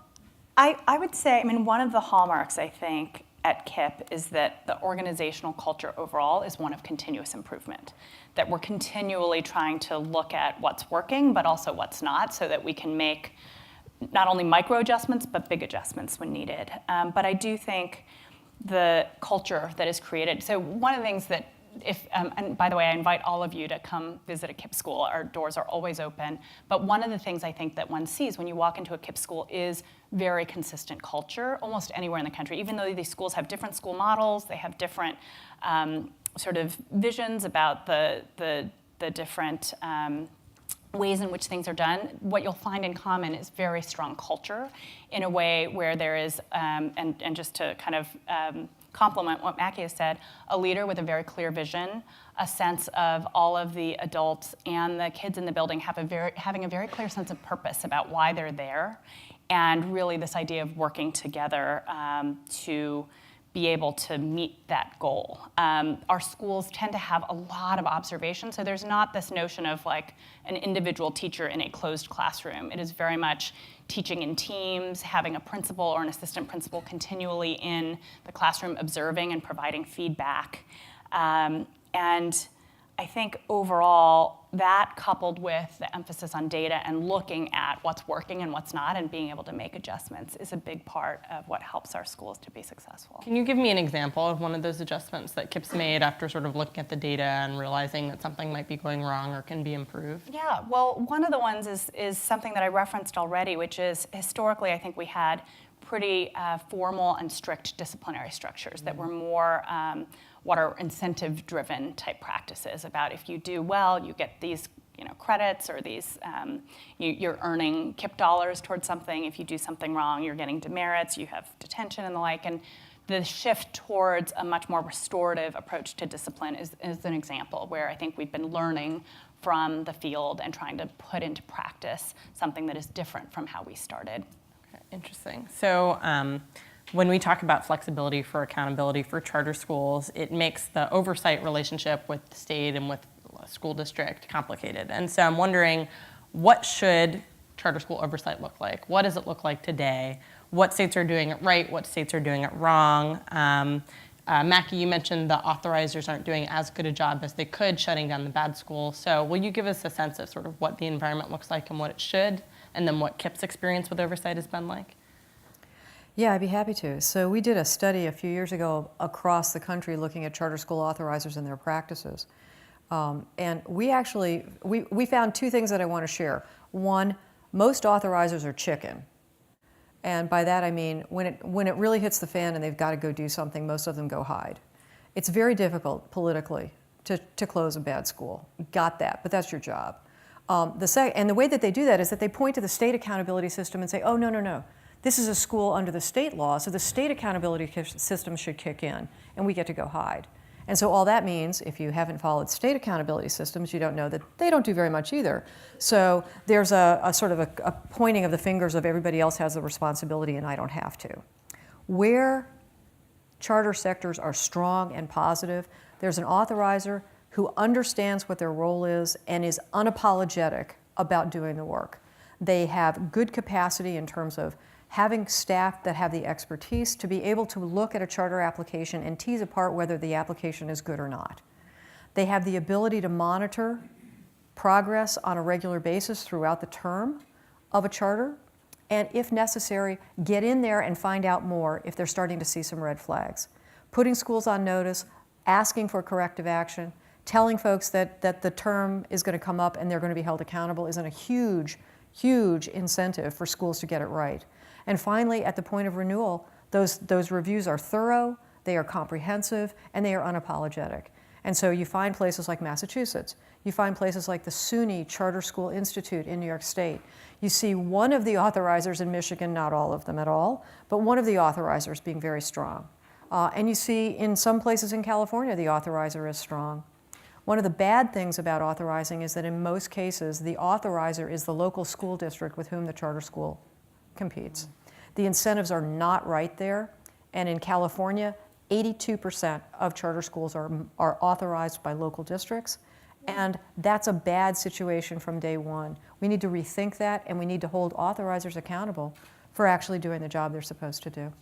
I would say, one of the hallmarks, I think, at KIPP is that the organizational culture overall is one of continuous improvement, that we're continually trying to look at what's working, but also what's not, so that we can make not only micro adjustments, but big adjustments when needed. But I do think the culture that is created, so one of the things that and by the way, I invite all of you to come visit a KIPP school. Our doors are always open. But one of the things I think that one sees when you walk into a KIPP school is very consistent culture, almost anywhere in the country. Even though these schools have different school models, they have different sort of visions about the different ways in which things are done, what you'll find in common is very strong culture in a way where there is, and just to kind of complement what Macke has said, a leader with a very clear vision, a sense of all of the adults and the kids in the building having a very clear sense of purpose about why they're there, and really this idea of working together to be able to meet that goal. Our schools tend to have a lot of observation, so there's not this notion of like an individual teacher in a closed classroom. It is very much teaching in teams, having a principal or an assistant principal continually in the classroom observing and providing feedback. And I think overall, that coupled with the emphasis on data and looking at what's working and what's not and being able to make adjustments is a big part of what helps our schools to be successful. Can you give me an example of one of those adjustments that KIPP's made after sort of looking at the data and realizing that something might be going wrong or can be improved? Yeah, well, one of the ones is something that I referenced already, which is historically I think we had pretty formal and strict disciplinary structures that were more what are incentive-driven type practices about if you do well, you get these credits, or these you're earning KIPP dollars towards something. If you do something wrong, you're getting demerits, you have detention and the like. And the shift towards a much more restorative approach to discipline is an example where I think we've been learning from the field and trying to put into practice something that is different from how we started. Okay, interesting. So when we talk about flexibility for accountability for charter schools, it makes the oversight relationship with the state and with the school district complicated. And so I'm wondering, what should charter school oversight look like? What does it look like today? What states are doing it right? What states are doing it wrong? Macke, you mentioned the authorizers aren't doing as good a job as they could shutting down the bad schools. So will you give us a sense of sort of what the environment looks like and what it should, and then what KIPP's experience with oversight has been like? Yeah, I'd be happy to. So we did a study a few years ago across the country looking at charter school authorizers and their practices. And we actually, we found two things that I want to share. One, most authorizers are chicken. And by that I mean, when it really hits the fan and they've got to go do something, most of them go hide. It's very difficult politically to close a bad school. Got that, but that's your job. And the way that they do that is that they point to the state accountability system and say, oh, no, this is a school under the state law, so the state accountability system should kick in, and we get to go hide. And so all that means, if you haven't followed state accountability systems, you don't know that they don't do very much either. So there's a sort of a pointing of the fingers of everybody else has the responsibility and I don't have to. Where charter sectors are strong and positive, there's an authorizer who understands what their role is and is unapologetic about doing the work. They have good capacity in terms of having staff that have the expertise to be able to look at a charter application and tease apart whether the application is good or not. They have the ability to monitor progress on a regular basis throughout the term of a charter, and if necessary, get in there and find out more if they're starting to see some red flags. Putting schools on notice, asking for corrective action, telling folks that the term is going to come up and they're going to be held accountable isn't a huge, huge incentive for schools to get it right. And finally, at the point of renewal, those reviews are thorough, they are comprehensive, and they are unapologetic. And so you find places like Massachusetts, you find places like the SUNY Charter School Institute in New York State. You see one of the authorizers in Michigan, not all of them at all, but one of the authorizers being very strong. And you see in some places in California, the authorizer is strong. One of the bad things about authorizing is that in most cases, the authorizer is the local school district with whom the charter school competes. The incentives are not right there, and in California, 82% of charter schools are authorized by local districts, and that's a bad situation from day one. We need to rethink that, and we need to hold authorizers accountable for actually doing the job they're supposed to do.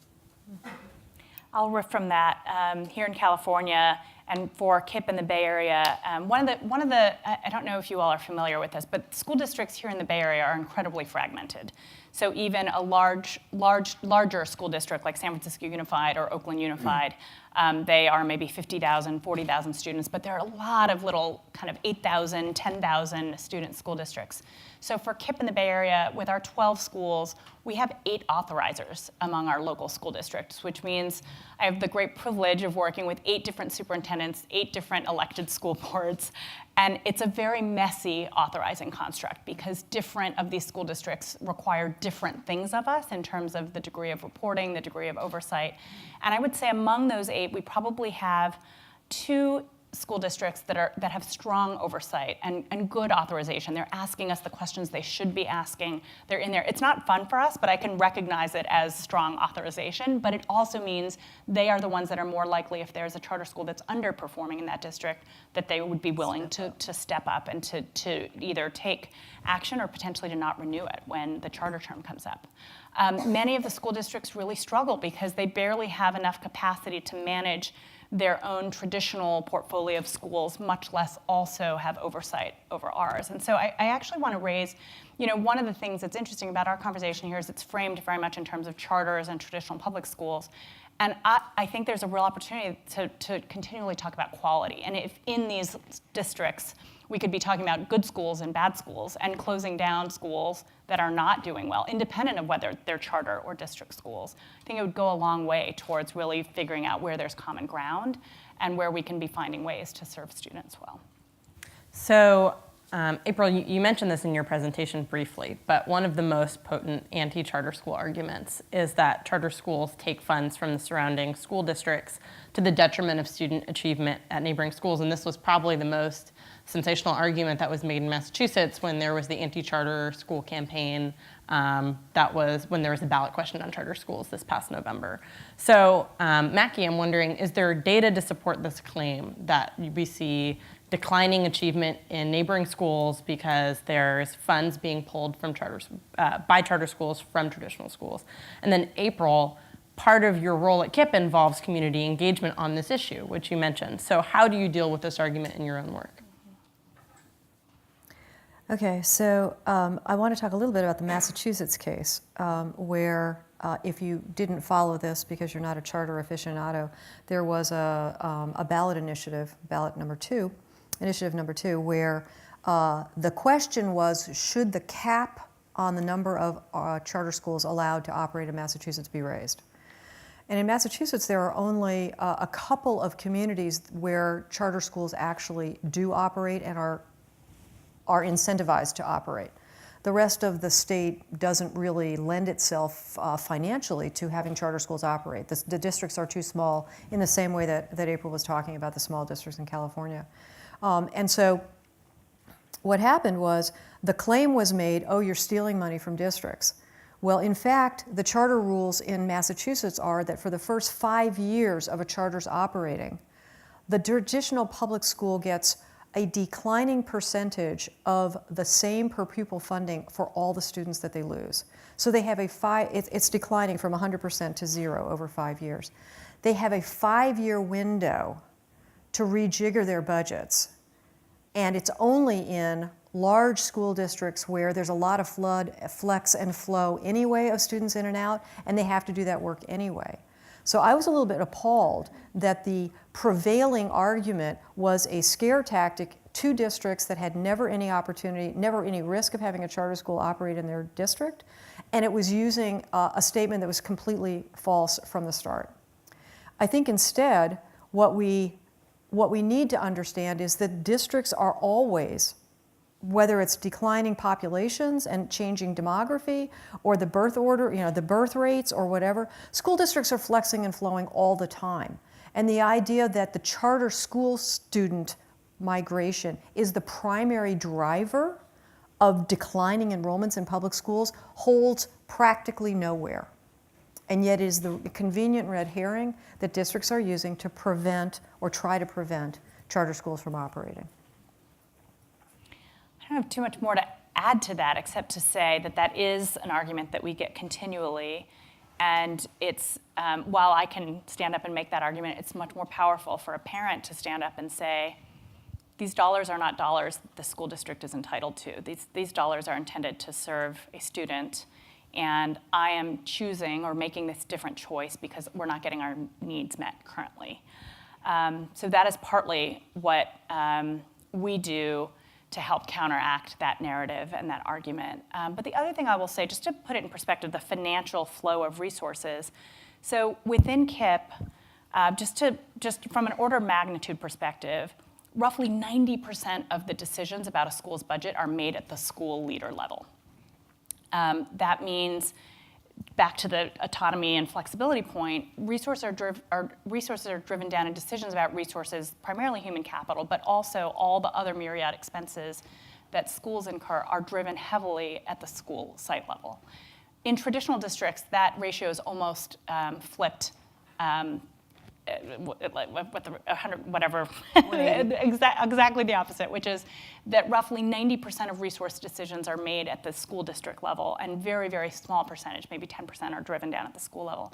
I'll riff from that. Here in California, and for KIPP in the Bay Area, one of the I don't know if you all are familiar with this, but school districts here in the Bay Area are incredibly fragmented. So even a larger school district like San Francisco Unified or Oakland Unified, they are maybe 50,000, 40,000 students, but there are a lot of little kind of 8,000, 10,000 student school districts. So for KIPP in the Bay Area, with our 12 schools, we have 8 authorizers among our local school districts, which means I have the great privilege of working with 8 different superintendents, 8 different elected school boards, and it's a very messy authorizing construct because different of these school districts require different things of us in terms of the degree of reporting, the degree of oversight. And I would say among those 8, we probably have 2 school districts that have strong oversight and good authorization. They're asking us the questions they should be asking. They're in there. It's not fun for us, but I can recognize it as strong authorization. But it also means they are the ones that are more likely, if there's a charter school that's underperforming in that district, that they would be willing to step up and to either take action or potentially to not renew it when the charter term comes up. Many of the school districts really struggle because they barely have enough capacity to manage their own traditional portfolio of schools, much less also have oversight over ours. And so I actually want to raise, one of the things that's interesting about our conversation here is it's framed very much in terms of charters and traditional public schools. And I think there's a real opportunity to continually talk about quality. And if in these districts, we could be talking about good schools and bad schools and closing down schools that are not doing well, independent of whether they're charter or district schools. I think it would go a long way towards really figuring out where there's common ground and where we can be finding ways to serve students well. So, April, you mentioned this in your presentation briefly, but one of the most potent anti-charter school arguments is that charter schools take funds from the surrounding school districts to the detriment of student achievement at neighboring schools. And this was probably the most sensational argument that was made in Massachusetts when there was the anti-charter school campaign. That was when there was a ballot question on charter schools this past November. So, Macke, I'm wondering, is there data to support this claim that we see declining achievement in neighboring schools because there's funds being pulled from by charter schools from traditional schools? And then April, part of your role at KIPP involves community engagement on this issue, which you mentioned. So how do you deal with this argument in your own work? Okay, so I want to talk a little bit about the Massachusetts case, where if you didn't follow this because you're not a charter aficionado, there was a ballot initiative, initiative number two, where the question was, should the cap on the number of charter schools allowed to operate in Massachusetts be raised? And in Massachusetts, there are only a couple of communities where charter schools actually do operate and are incentivized to operate. The rest of the state doesn't really lend itself financially to having charter schools operate. The districts are too small in the same way that April was talking about the small districts in California. And so what happened was the claim was made, oh, you're stealing money from districts. Well, in fact, the charter rules in Massachusetts are that for the first 5 years of a charter's operating, the traditional public school gets a declining percentage of the same per pupil funding for all the students that they lose. So they have it's declining from 100% to 0 over 5 years. They have a 5-year window to rejigger their budgets. And it's only in large school districts where there's a lot of flex and flow anyway of students in and out, and they have to do that work anyway. So I was a little bit appalled that the prevailing argument was a scare tactic to districts that had never any opportunity, never any risk of having a charter school operate in their district, and it was using a statement that was completely false from the start. I think instead, what we need to understand is that districts are always, whether it's declining populations and changing demography or the birth order, the birth rates or whatever, school districts are flexing and flowing all the time. And the idea that the charter school student migration is the primary driver of declining enrollments in public schools holds practically nowhere. And yet it is the convenient red herring that districts are using to prevent or try to prevent charter schools from operating. I don't have too much more to add to that except to say that that is an argument that we get continually. And it's, while I can stand up and make that argument, it's much more powerful for a parent to stand up and say, these dollars are not dollars the school district is entitled to. These dollars are intended to serve a student, and I am choosing or making this different choice because we're not getting our needs met currently. So that is partly what we do to help counteract that narrative and that argument. But the other thing I will say, just to put it in perspective, the financial flow of resources. So within KIPP, just from an order of magnitude perspective, roughly 90% of the decisions about a school's budget are made at the school leader level. That means, back to the autonomy and flexibility point, resources are driven down, and decisions about resources, primarily human capital, but also all the other myriad expenses that schools incur, are driven heavily at the school site level. In traditional districts, that ratio is almost flipped. With the 100, whatever, exactly the opposite, which is that roughly 90% of resource decisions are made at the school district level, and very, very small percentage, maybe 10%, are driven down at the school level.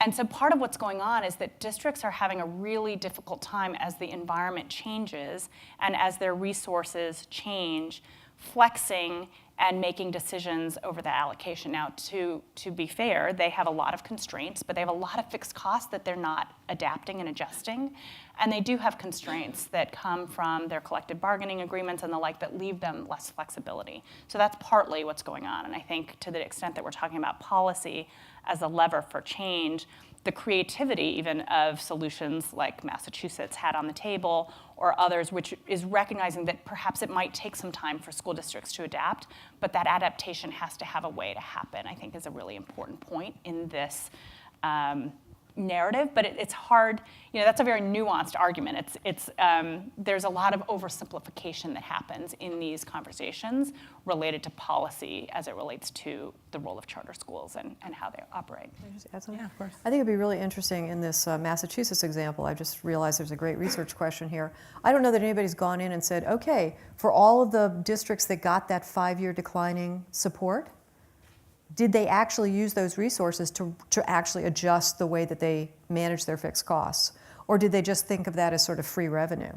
And so part of what's going on is that districts are having a really difficult time as the environment changes and as their resources change, flexing and making decisions over the allocation. Now, to be fair, they have a lot of constraints, but they have a lot of fixed costs that they're not adapting and adjusting. And they do have constraints that come from their collective bargaining agreements and the like that leave them less flexibility. So that's partly what's going on. And I think to the extent that we're talking about policy as a lever for change, the creativity even of solutions like Massachusetts had on the table, or others, which is recognizing that perhaps it might take some time for school districts to adapt, but that adaptation has to have a way to happen, I think is a really important point in this narrative. But it's hard, that's a very nuanced argument. There's a lot of oversimplification that happens in these conversations related to policy as it relates to the role of charter schools and how they operate. Can I just add something? Yeah, of course. I think it'd be really interesting in this Massachusetts example. I just realized there's a great research question here. I don't know that anybody's gone in and said, okay, for all of the districts that got that 5-year declining support, did they actually use those resources to actually adjust the way that they manage their fixed costs? Or did they just think of that as sort of free revenue?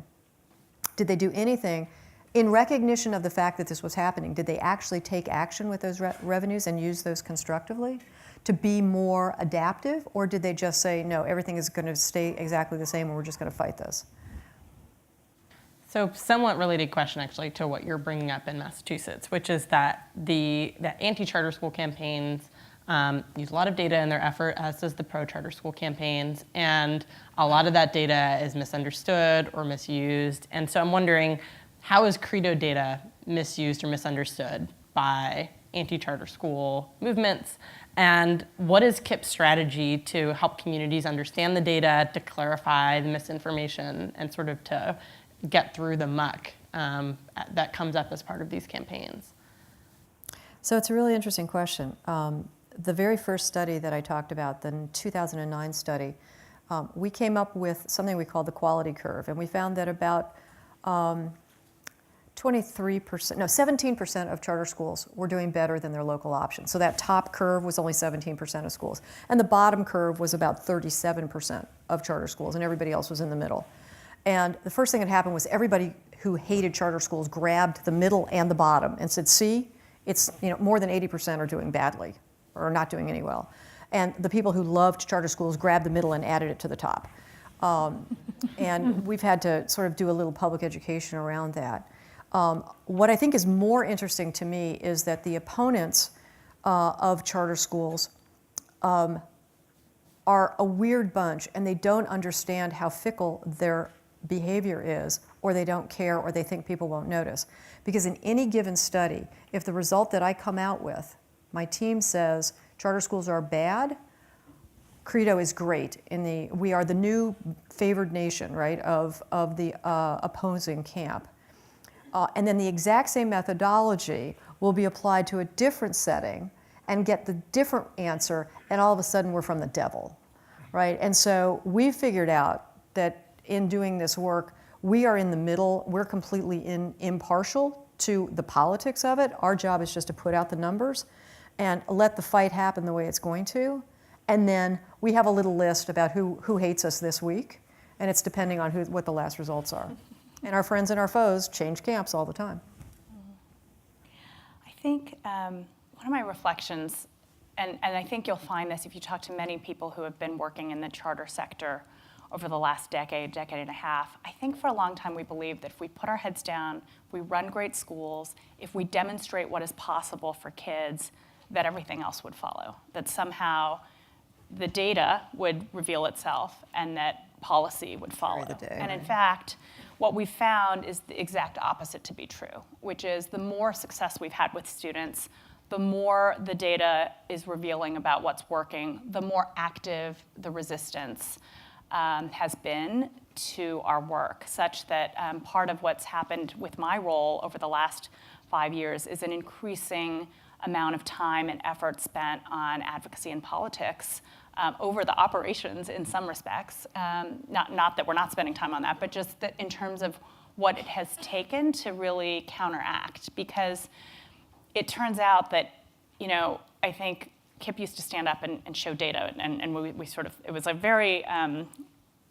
Did they do anything in recognition of the fact that this was happening? Did they actually take action with those revenues and use those constructively to be more adaptive? Or did they just say, no, everything is going to stay exactly the same and we're just going to fight this? So somewhat related question, actually, to what you're bringing up in Massachusetts, which is that the anti-charter school campaigns use a lot of data in their effort, as does the pro-charter school campaigns, and a lot of that data is misunderstood or misused. And so I'm wondering, how is Credo data misused or misunderstood by anti-charter school movements? And what is KIPP's strategy to help communities understand the data, to clarify the misinformation, and sort of to get through the muck that comes up as part of these campaigns? So it's a really interesting question. The very first study that I talked about, the 2009 study, we came up with something we called the quality curve, and we found that about 17% of charter schools were doing better than their local options. So that top curve was only 17% of schools. And the bottom curve was about 37% of charter schools, and everybody else was in the middle. And the first thing that happened was everybody who hated charter schools grabbed the middle and the bottom and said, see, it's, more than 80% are doing badly or not doing any well. And the people who loved charter schools grabbed the middle and added it to the top. And we've had to sort of do a little public education around that. What I think is more interesting to me is that the opponents of charter schools are a weird bunch, and they don't understand how fickle their behavior is, or they don't care, or they think people won't notice. Because in any given study, if the result that I come out with, my team says charter schools are bad, Credo is great. We are the new favored nation, right, of the opposing camp. And then the exact same methodology will be applied to a different setting and get the different answer, and all of a sudden we're from the devil, right? And so we figured out that in doing this work, we are in the middle. We're completely impartial to the politics of it. Our job is just to put out the numbers and let the fight happen the way it's going to. And then we have a little list about who hates us this week, and it's depending on what the last results are. And our friends and our foes change camps all the time. I think one of my reflections, and I think you'll find this if you talk to many people who have been working in the charter sector over the last decade and a half, I think for a long time we believed that if we put our heads down, if we run great schools, if we demonstrate what is possible for kids, that everything else would follow, that somehow the data would reveal itself and that policy would follow. And in fact, what we've found is the exact opposite to be true, which is the more success we've had with students, the more the data is revealing about what's working, the more active the resistance has been to our work, such that part of what's happened with my role over the last 5 years is an increasing amount of time and effort spent on advocacy and politics over the operations in some respects. Not that we're not spending time on that, but just that in terms of what it has taken to really counteract. Because it turns out that, I think KIPP used to stand up and show data, and we sort of, it was a very,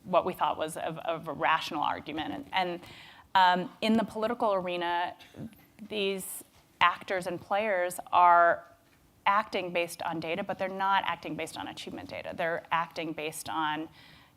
what we thought was of a rational argument. And in the political arena, these actors and players are acting based on data, but they're not acting based on achievement data. They're acting based on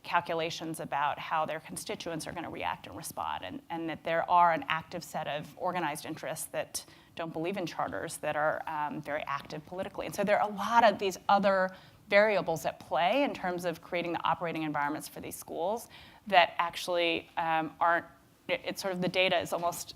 calculations about how their constituents are going to react and respond, and that there are an active set of organized interests that don't believe in charters that are very active politically. And so there are a lot of these other variables at play in terms of creating the operating environments for these schools that actually aren't, it's sort of the data is almost,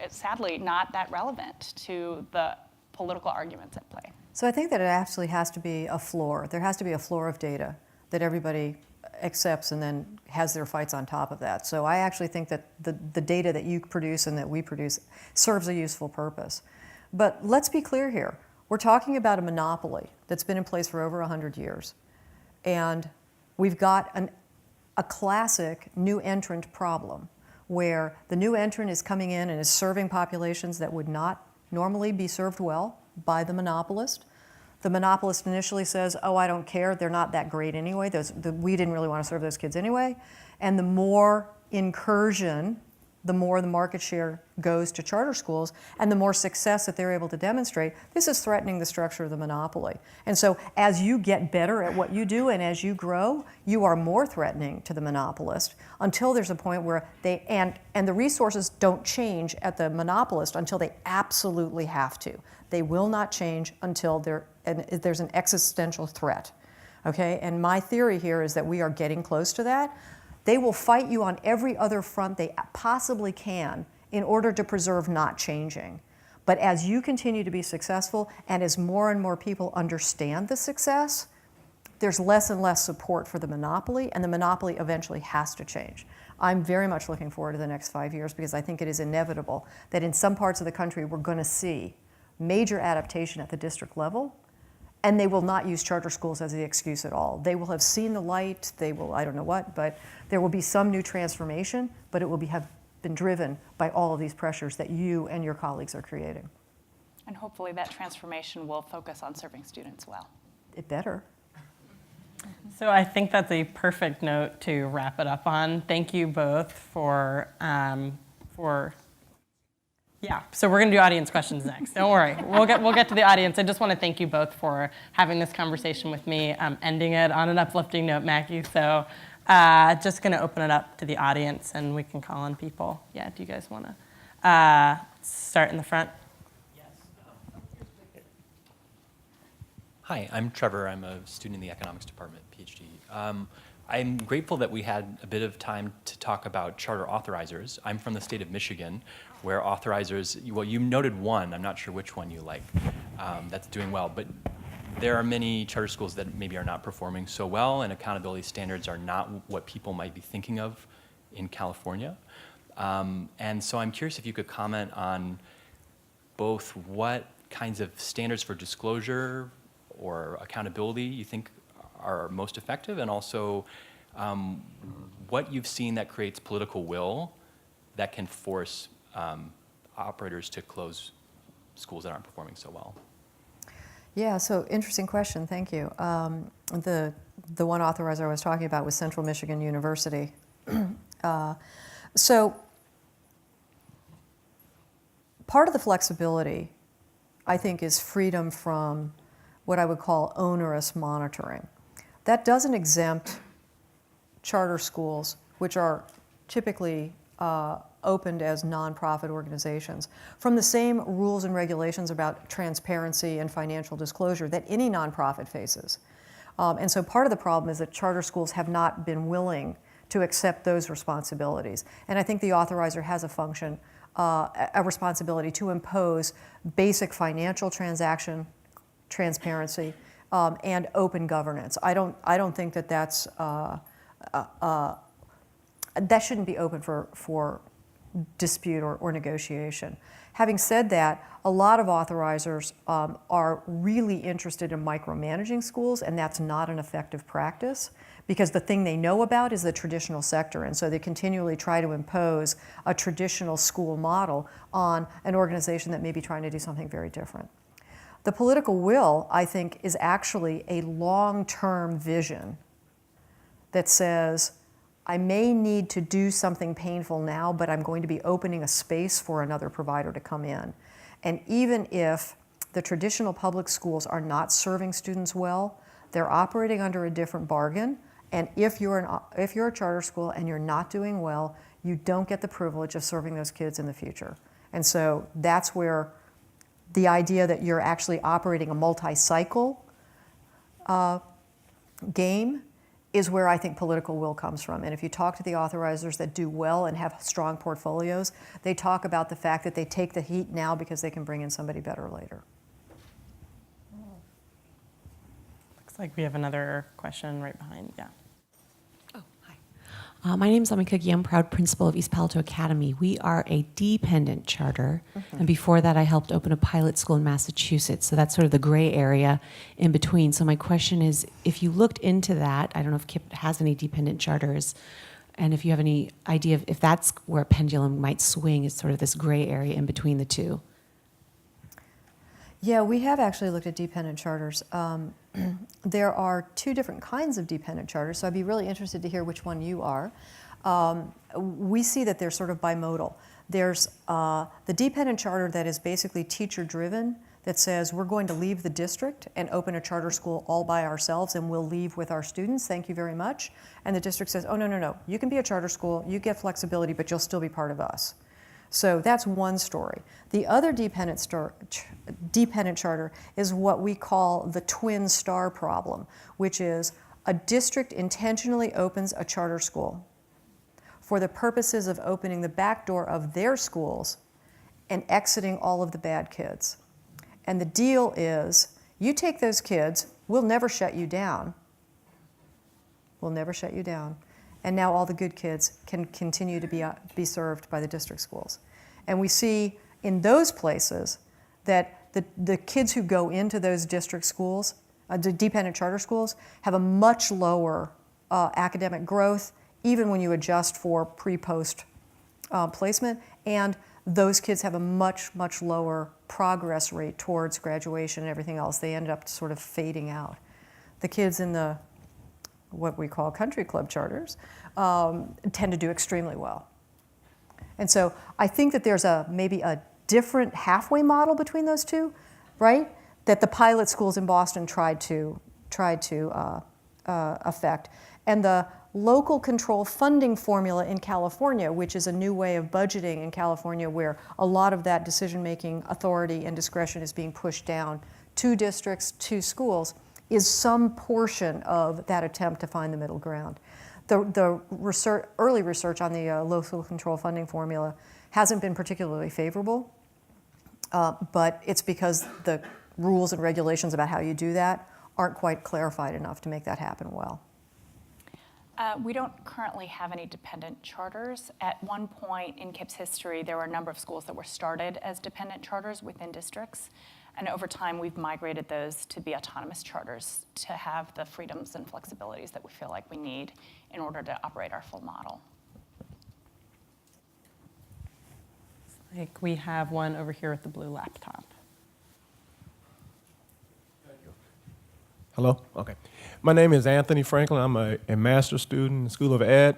sadly, not that relevant to the political arguments at play. So I think that it actually has to be a floor. There has to be a floor of data that everybody accepts and then has their fights on top of that. So I actually think that the data that you produce and that we produce serves a useful purpose. But let's be clear here. We're talking about a monopoly that's been in place for over 100 years. And we've got a classic new entrant problem where the new entrant is coming in and is serving populations that would not normally be served well by the monopolist. The monopolist initially says, oh, I don't care, they're not that great anyway, we didn't really want to serve those kids anyway. And the more incursion, the more the market share goes to charter schools, and the more success that they're able to demonstrate, this is threatening the structure of the monopoly. And so as you get better at what you do and as you grow, you are more threatening to the monopolist until there's a point where and the resources don't change at the monopolist until they absolutely have to. They will not change until there's an existential threat, okay? And my theory here is that we are getting close to that. They will fight you on every other front they possibly can in order to preserve not changing. But as you continue to be successful and as more and more people understand the success, there's less and less support for the monopoly, and the monopoly eventually has to change. I'm very much looking forward to the next 5 years because I think it is inevitable that in some parts of the country we're going to see major adaptation at the district level, and they will not use charter schools as the excuse at all. They will have seen the light, they will, I don't know what, but there will be some new transformation, but it will have been driven by all of these pressures that you and your colleagues are creating. And hopefully that transformation will focus on serving students well. It better. So I think that's a perfect note to wrap it up on. Thank you both for so we're gonna do audience questions next. Don't worry, we'll get to the audience. I just want to thank you both for having this conversation with me, ending it on an uplifting note, Macke. So just gonna open it up to the audience and we can call on people. Yeah, do you guys want to start in the front? Hi, I'm Trevor. I'm a student in the economics department, PhD. I'm grateful that we had a bit of time to talk about charter authorizers. I'm from the state of Michigan, where authorizers, well, you noted one, I'm not sure which one you like, that's doing well, but there are many charter schools that maybe are not performing so well, and accountability standards are not what people might be thinking of in California. And so I'm curious if you could comment on both what kinds of standards for disclosure or accountability you think are most effective, and also what you've seen that creates political will that can force operators to close schools that aren't performing so well. Yeah, so interesting question, thank you. The one authorizer I was talking about was Central Michigan University. So part of the flexibility, I think, is freedom from what I would call onerous monitoring. That doesn't exempt charter schools, which are typically opened as nonprofit organizations, from the same rules and regulations about transparency and financial disclosure that any nonprofit faces. And so part of the problem is that charter schools have not been willing to accept those responsibilities. And I think the authorizer has a function, a responsibility to impose basic financial transaction transparency and open governance. I don't think that that's that shouldn't be open for dispute or negotiation. Having said that, a lot of authorizers are really interested in micromanaging schools, and that's not an effective practice because the thing they know about is the traditional sector, and so they continually try to impose a traditional school model on an organization that may be trying to do something very different. The political will, I think, is actually a long-term vision that says, I may need to do something painful now, but I'm going to be opening a space for another provider to come in. And even if the traditional public schools are not serving students well, they're operating under a different bargain. And if you're a charter school and you're not doing well, you don't get the privilege of serving those kids in the future. And so that's where the idea that you're actually operating a multi-cycle game is where I think political will comes from. And if you talk to the authorizers that do well and have strong portfolios, they talk about the fact that they take the heat now because they can bring in somebody better later. Looks like we have another question right behind, yeah. My name is Macke. I'm proud principal of East Palo Alto Academy. We are a dependent charter, and before that I helped open a pilot school in Massachusetts, so that's sort of the gray area in between. So my question is, if you looked into that, I don't know if KIPP has any dependent charters, and if you have any idea of if that's where a pendulum might swing, is sort of this gray area in between the two. Yeah, we have actually looked at dependent charters. There are two different kinds of dependent charters, so I'd be really interested to hear which one you are. We see that they're sort of bimodal. There's the dependent charter that is basically teacher-driven, that says we're going to leave the district and open a charter school all by ourselves and we'll leave with our students, thank you very much. And the district says, oh, no, you can be a charter school, you get flexibility, but you'll still be part of us. So that's one story. The other dependent charter is what we call the twin star problem, which is a district intentionally opens a charter school for the purposes of opening the back door of their schools and exiting all of the bad kids. And the deal is, you take those kids, we'll never shut you down. We'll never shut you down. And now all the good kids can continue to be served by the district schools. And we see in those places that the kids who go into those district schools, the dependent charter schools, have a much lower academic growth, even when you adjust for pre-post placement, and those kids have a much, much lower progress rate towards graduation and everything else. They end up sort of fading out. The kids in the, what we call country club charters, tend to do extremely well. And so I think that there's maybe a different halfway model between those two, right? That the pilot schools in Boston tried to affect. And the local control funding formula in California, which is a new way of budgeting in California where a lot of that decision-making authority and discretion is being pushed down to districts, to schools, is some portion of that attempt to find the middle ground. The early research on the local control funding formula hasn't been particularly favorable, but it's because the rules and regulations about how you do that aren't quite clarified enough to make that happen well. We don't currently have any dependent charters. At one point in KIPP's history, there were a number of schools that were started as dependent charters within districts. And over time, we've migrated those to be autonomous charters to have the freedoms and flexibilities that we feel like we need in order to operate our full model. Like we have one over here with the blue laptop. Hello? Okay. My name is Anthony Franklin. I'm a master's student in the School of Ed.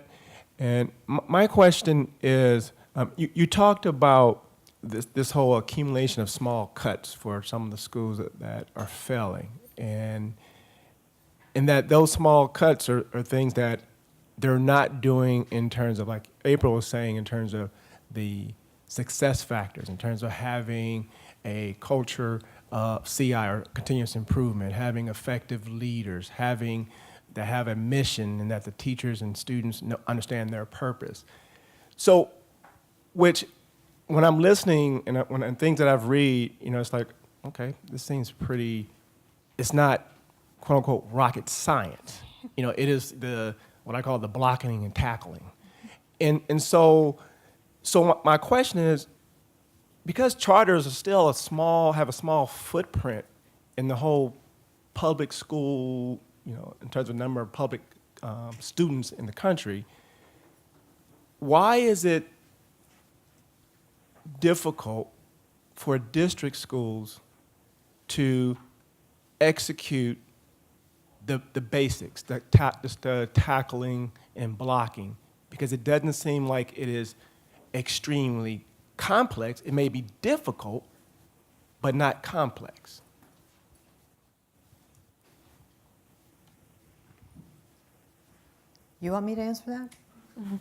And my question is, you talked about this whole accumulation of small cuts for some of the schools that are failing. And that those small cuts are things that they're not doing in terms of, like April was saying, in terms of the success factors, in terms of having a culture of CI, or continuous improvement, having effective leaders, having that have a mission, and that the teachers and students understand their purpose. So, which, when I'm listening and things that I've read, it's like, okay, this seems pretty, it's not quote unquote rocket science. It is what I call the blocking and tackling. And so my question is, because charters are still have a small footprint in the whole public school, in terms of number of public students in the country, why is it difficult for district schools to execute the basics, the tackling and blocking? Because it doesn't seem like it is extremely complex. It may be difficult, but not complex. You want me to answer that? Mm-hmm. I'm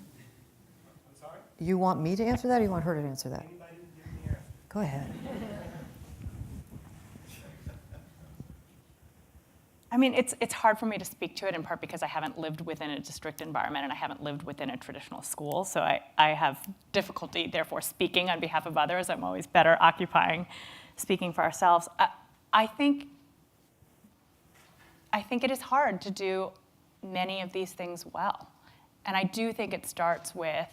sorry? You want me to answer that, or you want her to answer that? Anybody give me an answer? Go ahead. I mean, it's hard for me to speak to it in part because I haven't lived within a district environment and I haven't lived within a traditional school. So I have difficulty, therefore, speaking on behalf of others. I'm always better occupying speaking for ourselves. I think it is hard to do many of these things well. And I do think it starts with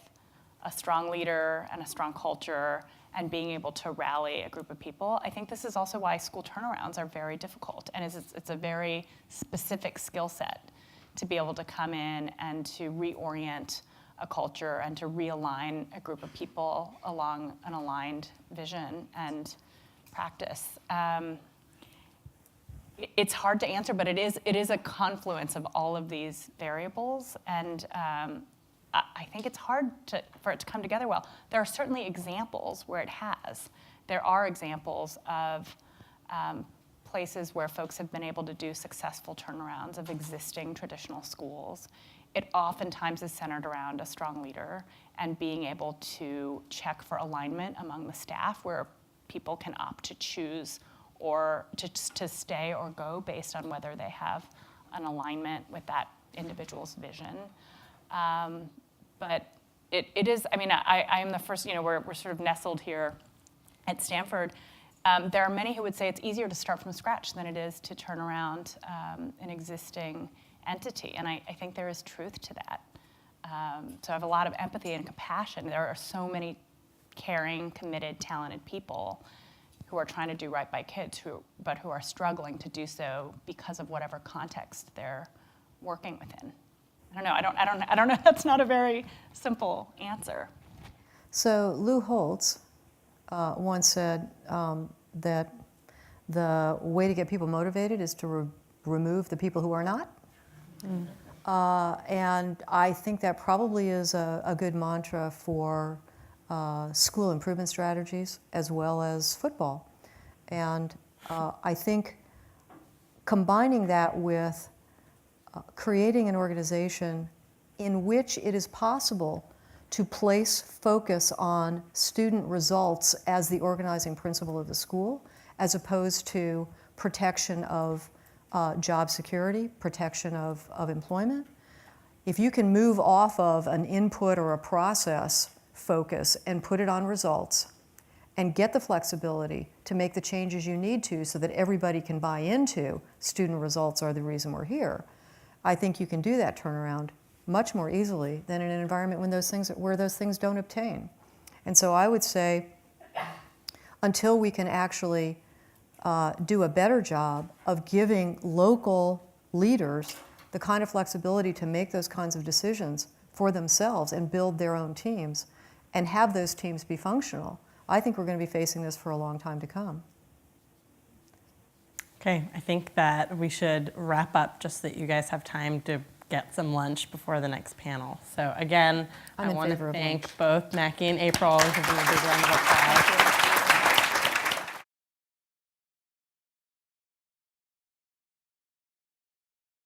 a strong leader and a strong culture and being able to rally a group of people. I think this is also why school turnarounds are very difficult, and it's a very specific skill set to be able to come in and to reorient a culture and to realign a group of people along an aligned vision and practice. It's hard to answer, but it is a confluence of all of these variables, and I think it's hard for it to come together well. There are certainly examples where it has. There are examples of places where folks have been able to do successful turnarounds of existing traditional schools. It oftentimes is centered around a strong leader and being able to check for alignment among the staff, where people can opt to choose or to stay or go based on whether they have an alignment with that individual's vision. But it is, I mean, I am the first, we're sort of nestled here at Stanford, there are many who would say it's easier to start from scratch than it is to turn around an existing entity. And I think there is truth to that. So I have a lot of empathy and compassion. There are so many caring, committed, talented people who are trying to do right by kids, but who are struggling to do so because of whatever context they're working within. I don't know. I don't know. That's not a very simple answer. So Lou Holtz once said that the way to get people motivated is to remove the people who are not. And I think that probably is a good mantra for school improvement strategies as well as football. And I think combining that with creating an organization in which it is possible to place focus on student results as the organizing principle of the school, as opposed to protection of job security, protection of employment. If you can move off of an input or a process focus and put it on results and get the flexibility to make the changes you need to so that everybody can buy into student results are the reason we're here, I think you can do that turnaround much more easily than in an environment where those things don't obtain. And so I would say until we can actually do a better job of giving local leaders the kind of flexibility to make those kinds of decisions for themselves and build their own teams and have those teams be functional, I think we're going to be facing this for a long time to come. Okay, I think that we should wrap up just so that you guys have time to get some lunch before the next panel. So again, I want to thank both Macke and April. Give them a big round of applause.